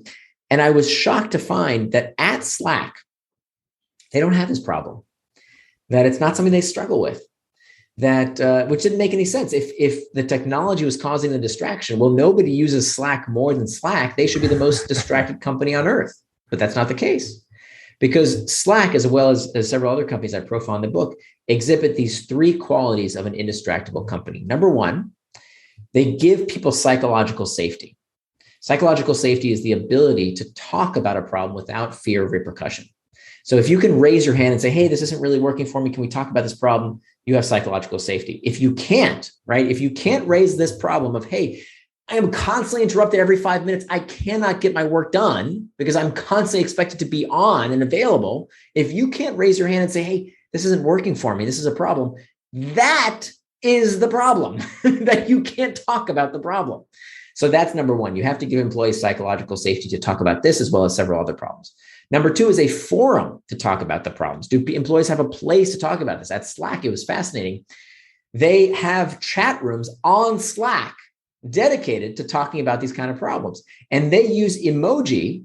And I was shocked to find that at Slack, they don't have this problem, that it's not something they struggle with, that which didn't make any sense. If the technology was causing the distraction, well, nobody uses Slack more than Slack. They should be the most distracted company on earth, but that's not the case. Because Slack, as well as several other companies I profile in the book, exhibit these three qualities of an indistractable company. Number one, they give people psychological safety. Psychological safety is the ability to talk about a problem without fear of repercussion. So if you can raise your hand and say, hey, this isn't really working for me, can we talk about this problem? You have psychological safety. If you can't, right? If you can't raise this problem of, hey, I am constantly interrupted every 5 minutes. I cannot get my work done because I'm constantly expected to be on and available. If you can't raise your hand and say, hey, this isn't working for me, this is a problem, that is the problem, that you can't talk about the problem. So that's number one. You have to give employees psychological safety to talk about this as well as several other problems. Number two is a forum to talk about the problems. Do employees have a place to talk about this? At Slack, it was fascinating. They have chat rooms on Slack dedicated to talking about these kind of problems. And they use emoji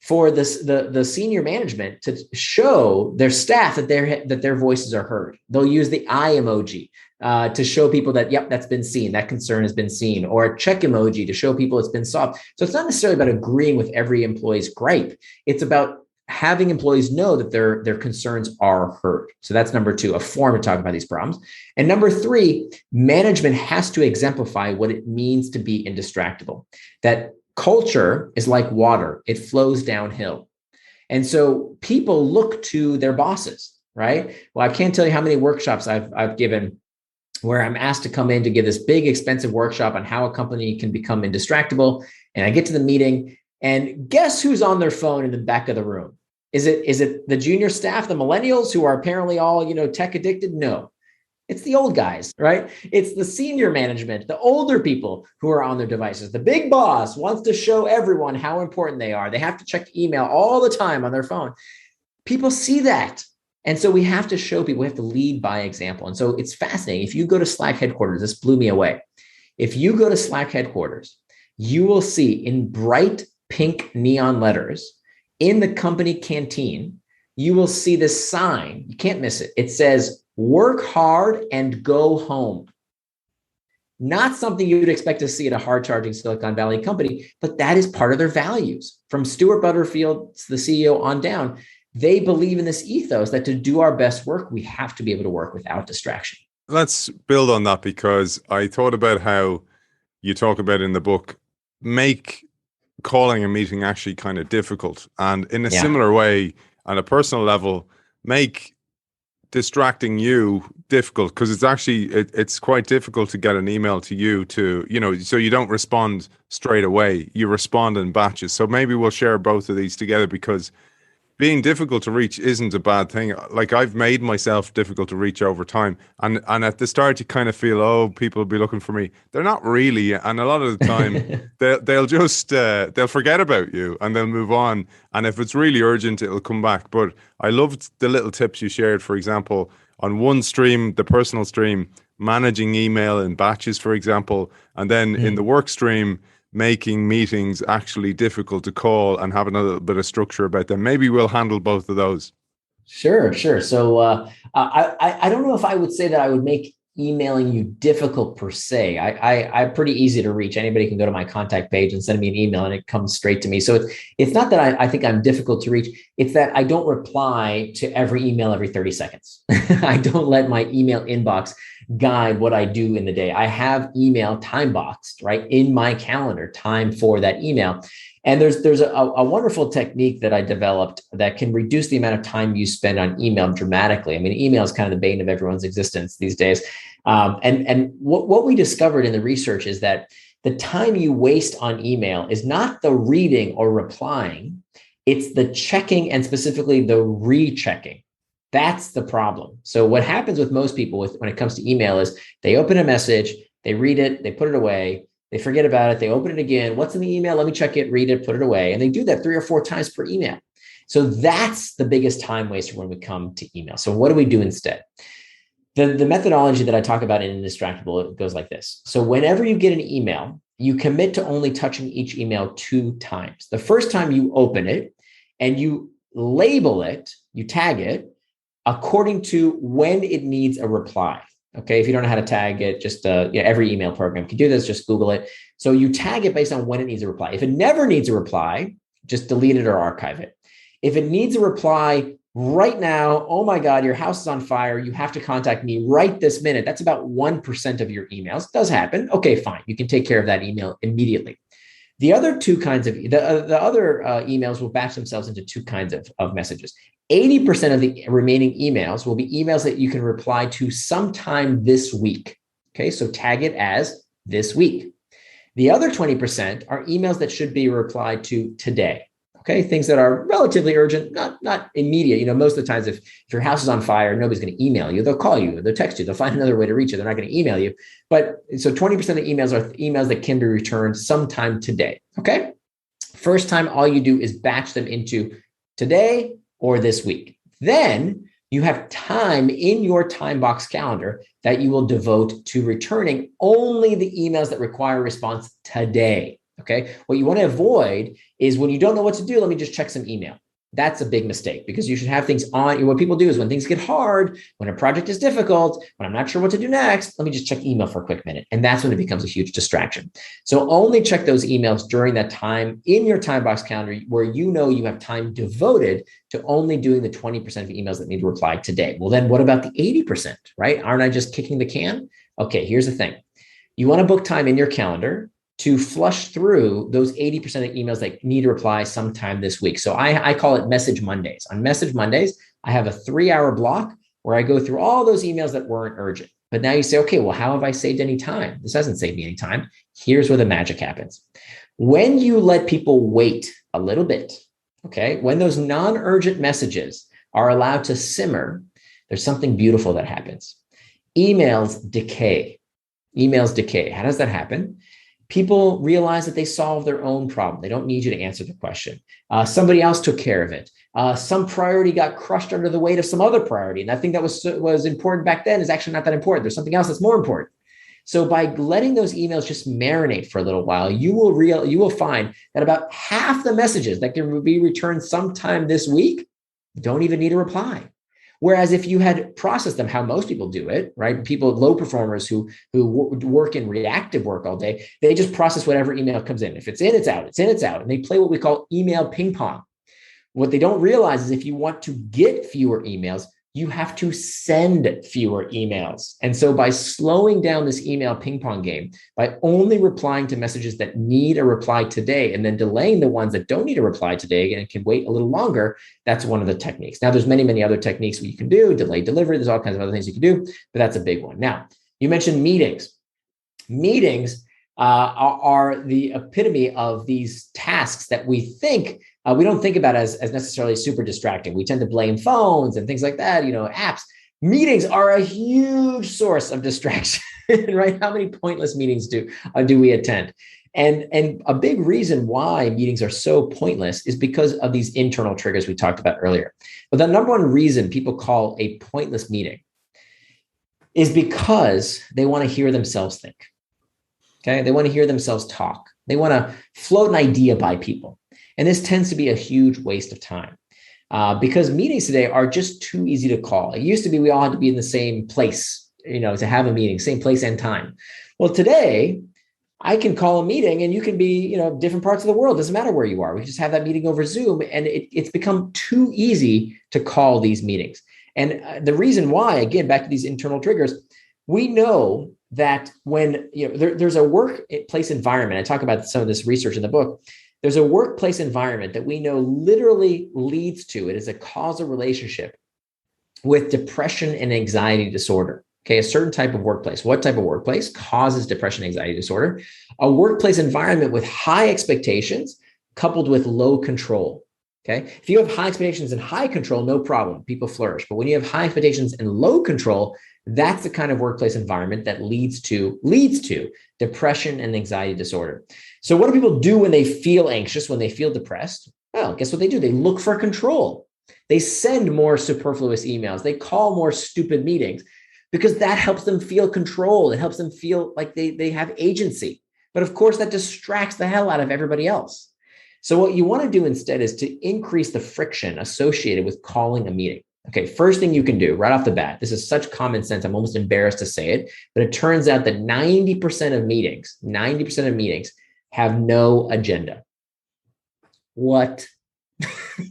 for this, the senior management to show their staff that their voices are heard. They'll use the eye emoji to show people that, yep, that's been seen, that concern has been seen, or a check emoji to show people it's been solved. So it's not necessarily about agreeing with every employee's gripe. It's about having employees know that their concerns are heard. So that's number two, a forum to talk about these problems. And number three, management has to exemplify what it means to be indistractable. That culture is like water. It flows downhill. And so people look to their bosses, right? Well, I can't tell you how many workshops I've given where I'm asked to come in to give this big, expensive workshop on how a company can become indistractable. And I get to the meeting, and guess who's on their phone in the back of the room? Is it the junior staff, the millennials who are apparently all, tech addicted? No, it's the old guys, right? It's the senior management, the older people who are on their devices. The big boss wants to show everyone how important they are. They have to check email all the time on their phone. People see that. And so we have to show people, we have to lead by example. And so it's fascinating. If you go to Slack headquarters, this blew me away. If you go to Slack headquarters, you will see in bright pink neon letters in the company canteen, you will see this sign. You can't miss it. It says, work hard and go home. Not something you would expect to see at a hard-charging Silicon Valley company, but that is part of their values. From Stuart Butterfield, the CEO, on down, they believe in this ethos that to do our best work, we have to be able to work without distraction. Let's build on that, because I thought about how you talk about in the book, make calling a meeting actually kind of difficult. And in a similar way, on a personal level, make distracting you difficult? Because it's actually it's quite difficult to get an email to you to, so you don't respond straight away. You respond in batches. So maybe we'll share both of these together, because being difficult to reach isn't a bad thing. Like, I've made myself difficult to reach over time, and at the start you kind of feel, oh, people will be looking for me. They're not really, and a lot of the time they'll just they'll forget about you and they'll move on. And if it's really urgent, it'll come back. But I loved the little tips you shared. For example, on one stream, the personal stream, managing email in batches, for example, and then in the work stream, making meetings actually difficult to call and having a little bit of structure about them. Maybe we'll handle both of those. Sure. So I don't know if I would say that I would make emailing you difficult per se. I'm pretty easy to reach. Anybody can go to my contact page and send me an email and it comes straight to me. So it's not that I think I'm difficult to reach. It's that I don't reply to every email every 30 seconds. I don't let my email inbox guide what I do in the day. I have email time boxed, right, in my calendar, time for that email. And there's a wonderful technique that I developed that can reduce the amount of time you spend on email dramatically. I mean, email is kind of the bane of everyone's existence these days. And what we discovered in the research is that the time you waste on email is not the reading or replying, it's the checking and specifically the rechecking. That's the problem. So what happens with most people when it comes to email is they open a message, they read it, they put it away, they forget about it, they open it again. What's in the email? Let me check it, read it, put it away. And they do that 3 or 4 times per email. So that's the biggest time waster when we come to email. So what do we do instead? The methodology that I talk about in Indistractable, it goes like this. So whenever you get an email, you commit to only touching each email 2 times. The first time you open it and you label it, you tag it according to when it needs a reply. Okay, if you don't know how to tag it, just every email program can do this, just Google it. So you tag it based on when it needs a reply. If it never needs a reply, just delete it or archive it. If it needs a reply right now, oh my God, your house is on fire, you have to contact me right this minute. That's about 1% of your emails. It does happen. Okay, fine. You can take care of that email immediately. The other 2 kinds of, the other emails will batch themselves into 2 kinds of messages. 80% of the remaining emails will be emails that you can reply to sometime this week. Okay, so tag it as this week. The other 20% are emails that should be replied to today. Okay, things that are relatively urgent, not immediate. Most of the times, if your house is on fire, nobody's going to email you. They'll call you, they'll text you, they'll find another way to reach you. They're not going to email you. But so 20% of emails are emails that can be returned sometime today. Okay, first time, all you do is batch them into today or this week. Then you have time in your time box calendar that you will devote to returning only the emails that require a response today. Okay. What you want to avoid is when you don't know what to do, let me just check some email. That's a big mistake, because you should have things on. What people do is when things get hard, when a project is difficult, when I'm not sure what to do next, let me just check email for a quick minute. And that's when it becomes a huge distraction. So only check those emails during that time in your time box calendar where you know you have time devoted to only doing the 20% of emails that need to reply today. Well, then what about the 80%, right? Aren't I just kicking the can? Okay, here's the thing. You want to book time in your calendar to flush through those 80% of emails that need to reply sometime this week. So I call it Message Mondays. On Message Mondays, I have a 3-hour block where I go through all those emails that weren't urgent. But now you say, okay, well, how have I saved any time? This hasn't saved me any time. Here's where the magic happens. When you let people wait a little bit, okay, when those non-urgent messages are allowed to simmer, there's something beautiful that happens. Emails decay. Emails decay. How does that happen? People realize that they solve their own problem. They don't need you to answer the question. Somebody else took care of it. Some priority got crushed under the weight of some other priority. And that thing that was important back then is actually not that important. There's something else that's more important. So by letting those emails just marinate for a little while, you will find that about half the messages that can be returned sometime this week don't even need a reply. Whereas if you had processed them, how most people do it, right? People, low performers who work in reactive work all day, they just process whatever email comes in. If it's in, it's out. It's in, it's out. And they play what we call email ping pong. What they don't realize is if you want to get fewer emails, you have to send fewer emails. And so by slowing down this email ping pong game, by only replying to messages that need a reply today and then delaying the ones that don't need a reply today and can wait a little longer, that's one of the techniques. Now, there's many, many other techniques you can do, delay delivery, there's all kinds of other things you can do, but that's a big one. Now, you mentioned meetings. Meetings are the epitome of these tasks that we think we don't think about as necessarily super distracting. We tend to blame phones and things like that, apps. Meetings are a huge source of distraction, right? How many pointless meetings do we attend? And a big reason why meetings are so pointless is because of these internal triggers we talked about earlier. But the number one reason people call a pointless meeting is because they want to hear themselves think. Okay, they want to hear themselves talk. They want to float an idea by people. And this tends to be a huge waste of time because meetings today are just too easy to call. It used to be we all had to be in the same place, to have a meeting, same place and time. Well, today I can call a meeting and you can be, different parts of the world. Doesn't matter where you are. We just have that meeting over Zoom, and it's become too easy to call these meetings. And the reason why, again, back to these internal triggers, we know that when there's a workplace environment, I talk about some of this research in the book. There's a workplace environment that we know literally leads to, it is a causal relationship with depression and anxiety disorder. Okay, a certain type of workplace. What type of workplace causes depression and anxiety disorder? A workplace environment with high expectations coupled with low control. Okay, if you have high expectations and high control, no problem, people flourish. But when you have high expectations and low control, that's the kind of workplace environment that leads to depression and anxiety disorder. So what do people do when they feel anxious, when they feel depressed? Well, guess what they do? They look for control. They send more superfluous emails. They call more stupid meetings because that helps them feel control. It helps them feel like they have agency. But of course, that distracts the hell out of everybody else. So what you want to do instead is to increase the friction associated with calling a meeting. Okay, first thing you can do right off the bat, this is such common sense, I'm almost embarrassed to say it, but it turns out that 90% of meetings have no agenda. What?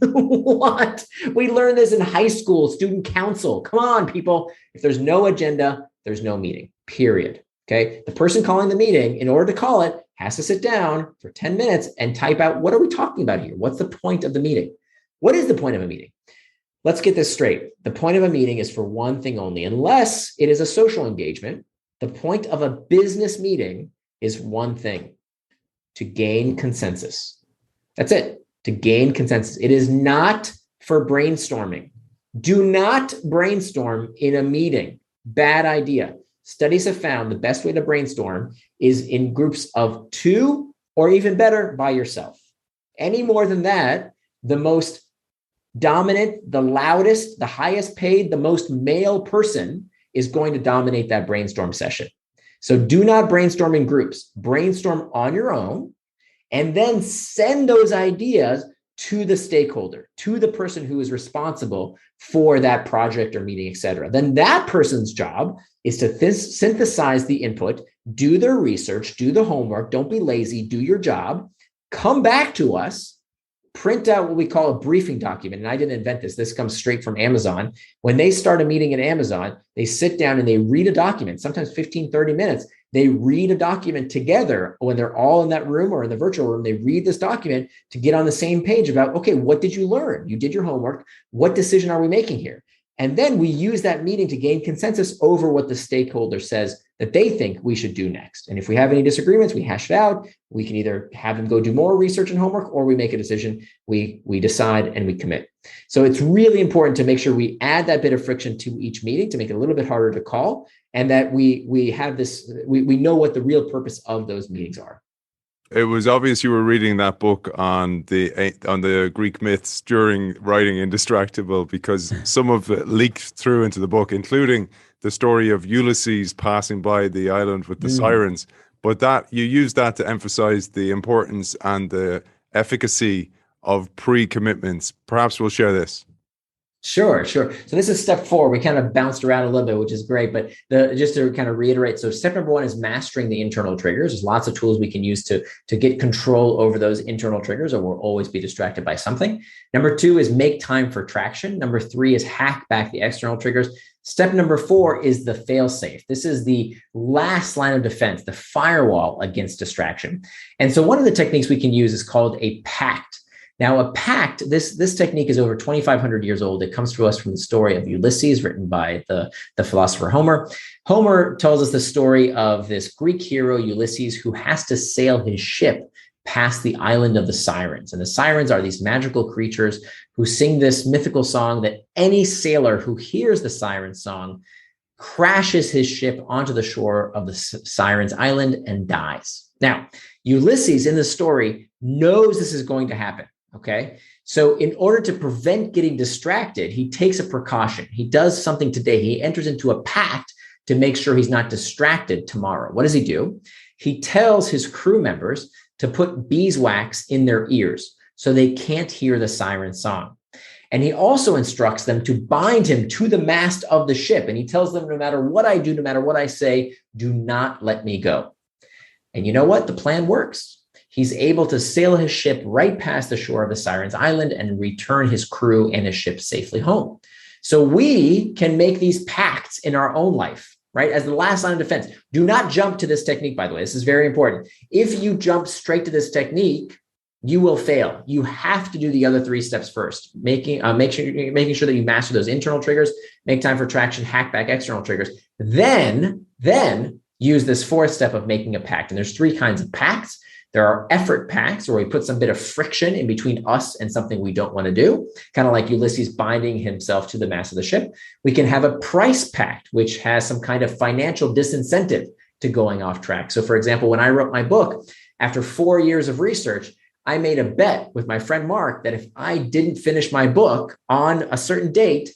What? We learned this in high school, student council. Come on, people. If there's no agenda, there's no meeting, period. Okay, the person calling the meeting, in order to call it, has to sit down for 10 minutes and type out, what are we talking about here? What's the point of the meeting? What is the point of a meeting? Let's get this straight. The point of a meeting is for one thing only, unless it is a social engagement. The point of a business meeting is one thing: to gain consensus. That's it, to gain consensus. It is not for brainstorming. Do not brainstorm in a meeting. Bad idea. Studies have found the best way to brainstorm is in groups of 2, or even better, by yourself. Any more than that, the most dominant, the loudest, the highest paid, the most male person is going to dominate that brainstorm session. So do not brainstorm in groups. Brainstorm on your own, and then send those ideas to the stakeholder, to the person who is responsible for that project or meeting, et cetera. Then that person's job is to synthesize the input, do their research, do the homework, don't be lazy, do your job, come back to us, print out what we call a briefing document. And I didn't invent this. This comes straight from Amazon. When they start a meeting at Amazon, they sit down and they read a document, sometimes 15, 30 minutes. They read a document together when they're all in that room or in the virtual room. They read this document to get on the same page about, okay, what did you learn? You did your homework. What decision are we making here? And then we use that meeting to gain consensus over what the stakeholder says that they think we should do next. And if we have any disagreements, we hash it out. We can either have them go do more research and homework, or we make a decision, we decide and we commit. So it's really important to make sure we add that bit of friction to each meeting to make it a little bit harder to call, and that we have this, we know what the real purpose of those meetings are. It was obvious you were reading that book on the Greek myths during writing Indistractable, because some of it leaked through into the book, including the story of Ulysses passing by the island with the sirens. But that you used that to emphasize the importance and the efficacy of pre-commitments. Perhaps we'll share this. Sure, sure. So this is step 4. We kind of bounced around a little bit, which is great. But just to kind of reiterate, so step number 1 is mastering the internal triggers. There's lots of tools we can use to get control over those internal triggers, or we'll always be distracted by something. Number 2 is make time for traction. Number 3 is hack back the external triggers. Step number 4 is the fail safe. This is the last line of defense, the firewall against distraction. And so one of the techniques we can use is called a pact. Now, a pact, this technique is over 2,500 years old. It comes to us from the story of Ulysses, written by the philosopher Homer. Homer tells us the story of this Greek hero, Ulysses, who has to sail his ship past the island of the Sirens. And the Sirens are these magical creatures who sing this mythical song that any sailor who hears the siren song crashes his ship onto the shore of the Sirens Island and dies. Now, Ulysses in the story knows this is going to happen. Okay. So in order to prevent getting distracted, he takes a precaution. He does something today. He enters into a pact to make sure he's not distracted tomorrow. What does he do? He tells his crew members to put beeswax in their ears so they can't hear the siren song. And he also instructs them to bind him to the mast of the ship. And he tells them, no matter what I do, no matter what I say, do not let me go. And you know what? The plan works. He's able to sail his ship right past the shore of the Sirens Island and return his crew and his ship safely home. So we can make these pacts in our own life, right? As the last line of defense. Do not jump to this technique, by the way. This is very important. If you jump straight to this technique, you will fail. You have to do the other 3 steps first, making sure that you master those internal triggers, make time for traction, hack back external triggers, then use this 4th step of making a pact. And there's 3 kinds of pacts. There are effort pacts where we put some bit of friction in between us and something we don't want to do, kind of like Ulysses binding himself to the mast of the ship. We can have a price pact, which has some kind of financial disincentive to going off track. So for example, when I wrote my book, after 4 years of research, I made a bet with my friend Mark that if I didn't finish my book on a certain date,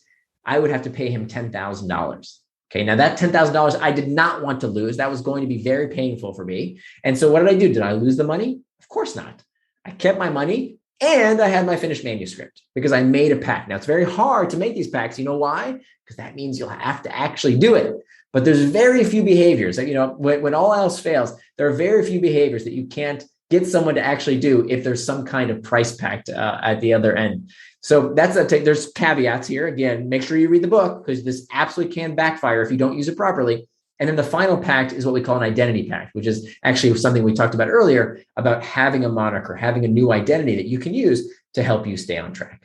I would have to pay him $10,000. Okay, now that $10,000 I did not want to lose. That was going to be very painful for me. And so what did I do? Did I lose the money? Of course not. I kept my money and I had my finished manuscript because I made a pact. Now, it's very hard to make these pacts. You know why? Because that means you'll have to actually do it. But there's very few behaviors that, when all else fails, there are very few behaviors that you can't get someone to actually do if there's some kind of price pact at the other end. So there's caveats here. Again, make sure you read the book because this absolutely can backfire if you don't use it properly. And then the final pact is what we call an identity pact, which is actually something we talked about earlier about having a moniker, having a new identity that you can use to help you stay on track.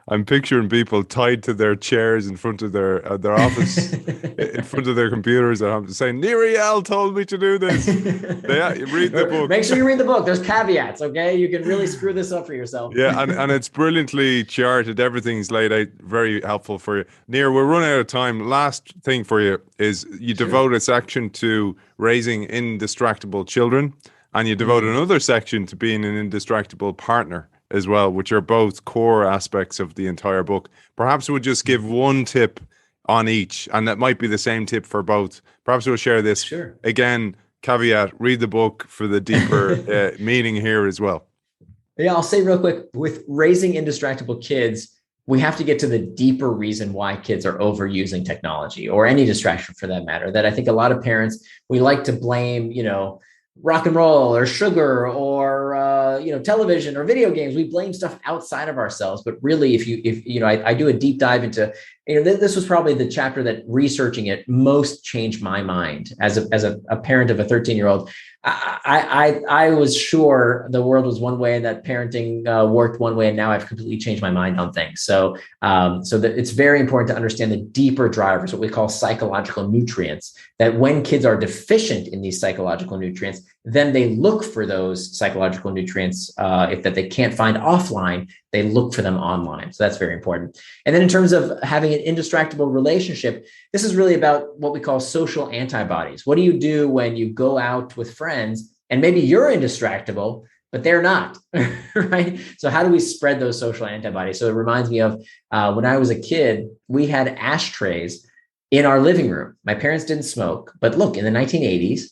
I'm picturing people tied to their chairs in front of their office, in front of their computers at home, saying, Nir Eyal told me to do this. Read the book. Make sure you read the book. There's caveats, okay? You can really screw this up for yourself. Yeah, and it's brilliantly charted. Everything's laid out, very helpful for you. Nir, we're running out of time. Last thing for you is you devote a section to raising indistractable children, and you devote another section to being an indistractable partner as well, which are both core aspects of the entire book. Perhaps we'll just give one tip on each, and that might be the same tip for both. Perhaps we'll share this. Sure. Again, caveat, read the book for the deeper meaning here as well. Yeah, I'll say real quick, with raising indistractable kids, we have to get to the deeper reason why kids are overusing technology or any distraction for that matter. That I think a lot of parents, we like to blame, rock and roll or sugar or television or video games. We blame stuff outside of ourselves, but really I do a deep dive into this was probably the chapter that researching it most changed my mind as a parent of a 13-year-old. I was sure the world was one way and that parenting worked one way, and now I've completely changed my mind on things. So that it's very important to understand the deeper drivers, what we call psychological nutrients, that when kids are deficient in these psychological nutrients, then they look for those psychological nutrients. If that they can't find offline, they look for them online. So that's very important. And then in terms of having an indistractable relationship, this is really about what we call social antibodies. What do you do when you go out with friends and maybe you're indistractable, but they're not, right? So how do we spread those social antibodies? So it reminds me of when I was a kid, we had ashtrays in our living room. My parents didn't smoke, but look, in the 1980s,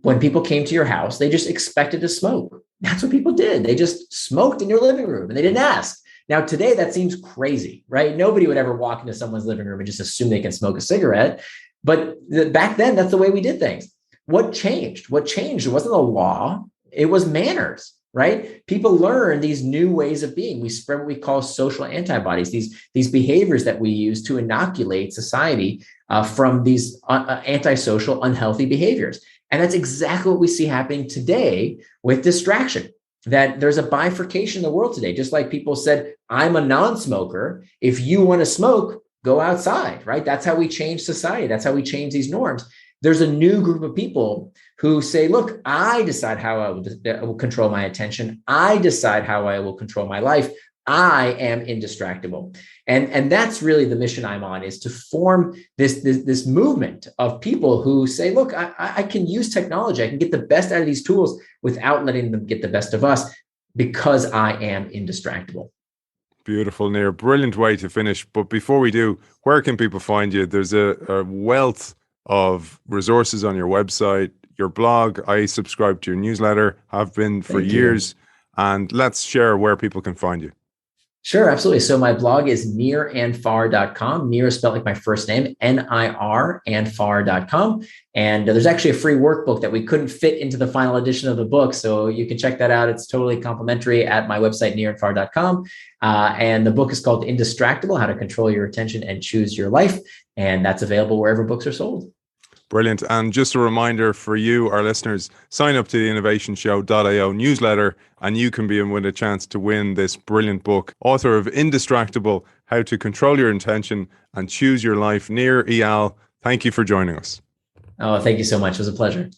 when people came to your house, they just expected to smoke. That's what people did. They just smoked in your living room and they didn't ask. Now, today, that seems crazy, right? Nobody would ever walk into someone's living room and just assume they can smoke a cigarette. But back then, that's the way we did things. What changed? What changed? It wasn't a law. It was manners, right? People learn these new ways of being. We spread what we call social antibodies, these behaviors that we use to inoculate society from these antisocial, unhealthy behaviors. And that's exactly what we see happening today with distraction. That there's a bifurcation in the world today. Just like people said, I'm a non-smoker. If you want to smoke, go outside, right? That's how we change society. That's how we change these norms. There's a new group of people who say, look, I decide how I will control my attention. I decide how I will control my life. I am indistractable. And that's really the mission I'm on, is to form this movement of people who say, look, I can use technology. I can get the best out of these tools without letting them get the best of us, because I am indistractable. Beautiful, Nir. Brilliant way to finish. But before we do, where can people find you? There's a wealth of resources on your website, your blog. I subscribe to your newsletter, have been for years. And let's share where people can find you. Sure, absolutely. So my blog is nirandfar.com. Nir is spelled like my first name, N-I-R, and far.com. And there's actually a free workbook that we couldn't fit into the final edition of the book. So you can check that out. It's totally complimentary at my website, nirandfar.com. And the book is called Indistractable: How to Control Your Attention and Choose Your Life. And that's available wherever books are sold. Brilliant. And just a reminder for you, our listeners, sign up to the innovationshow.io newsletter and you can be in with a chance to win this brilliant book. Author of Indistractable: How to Control Your Attention and Choose Your Life, Nir Eyal. Thank you for joining us. Oh, thank you so much. It was a pleasure.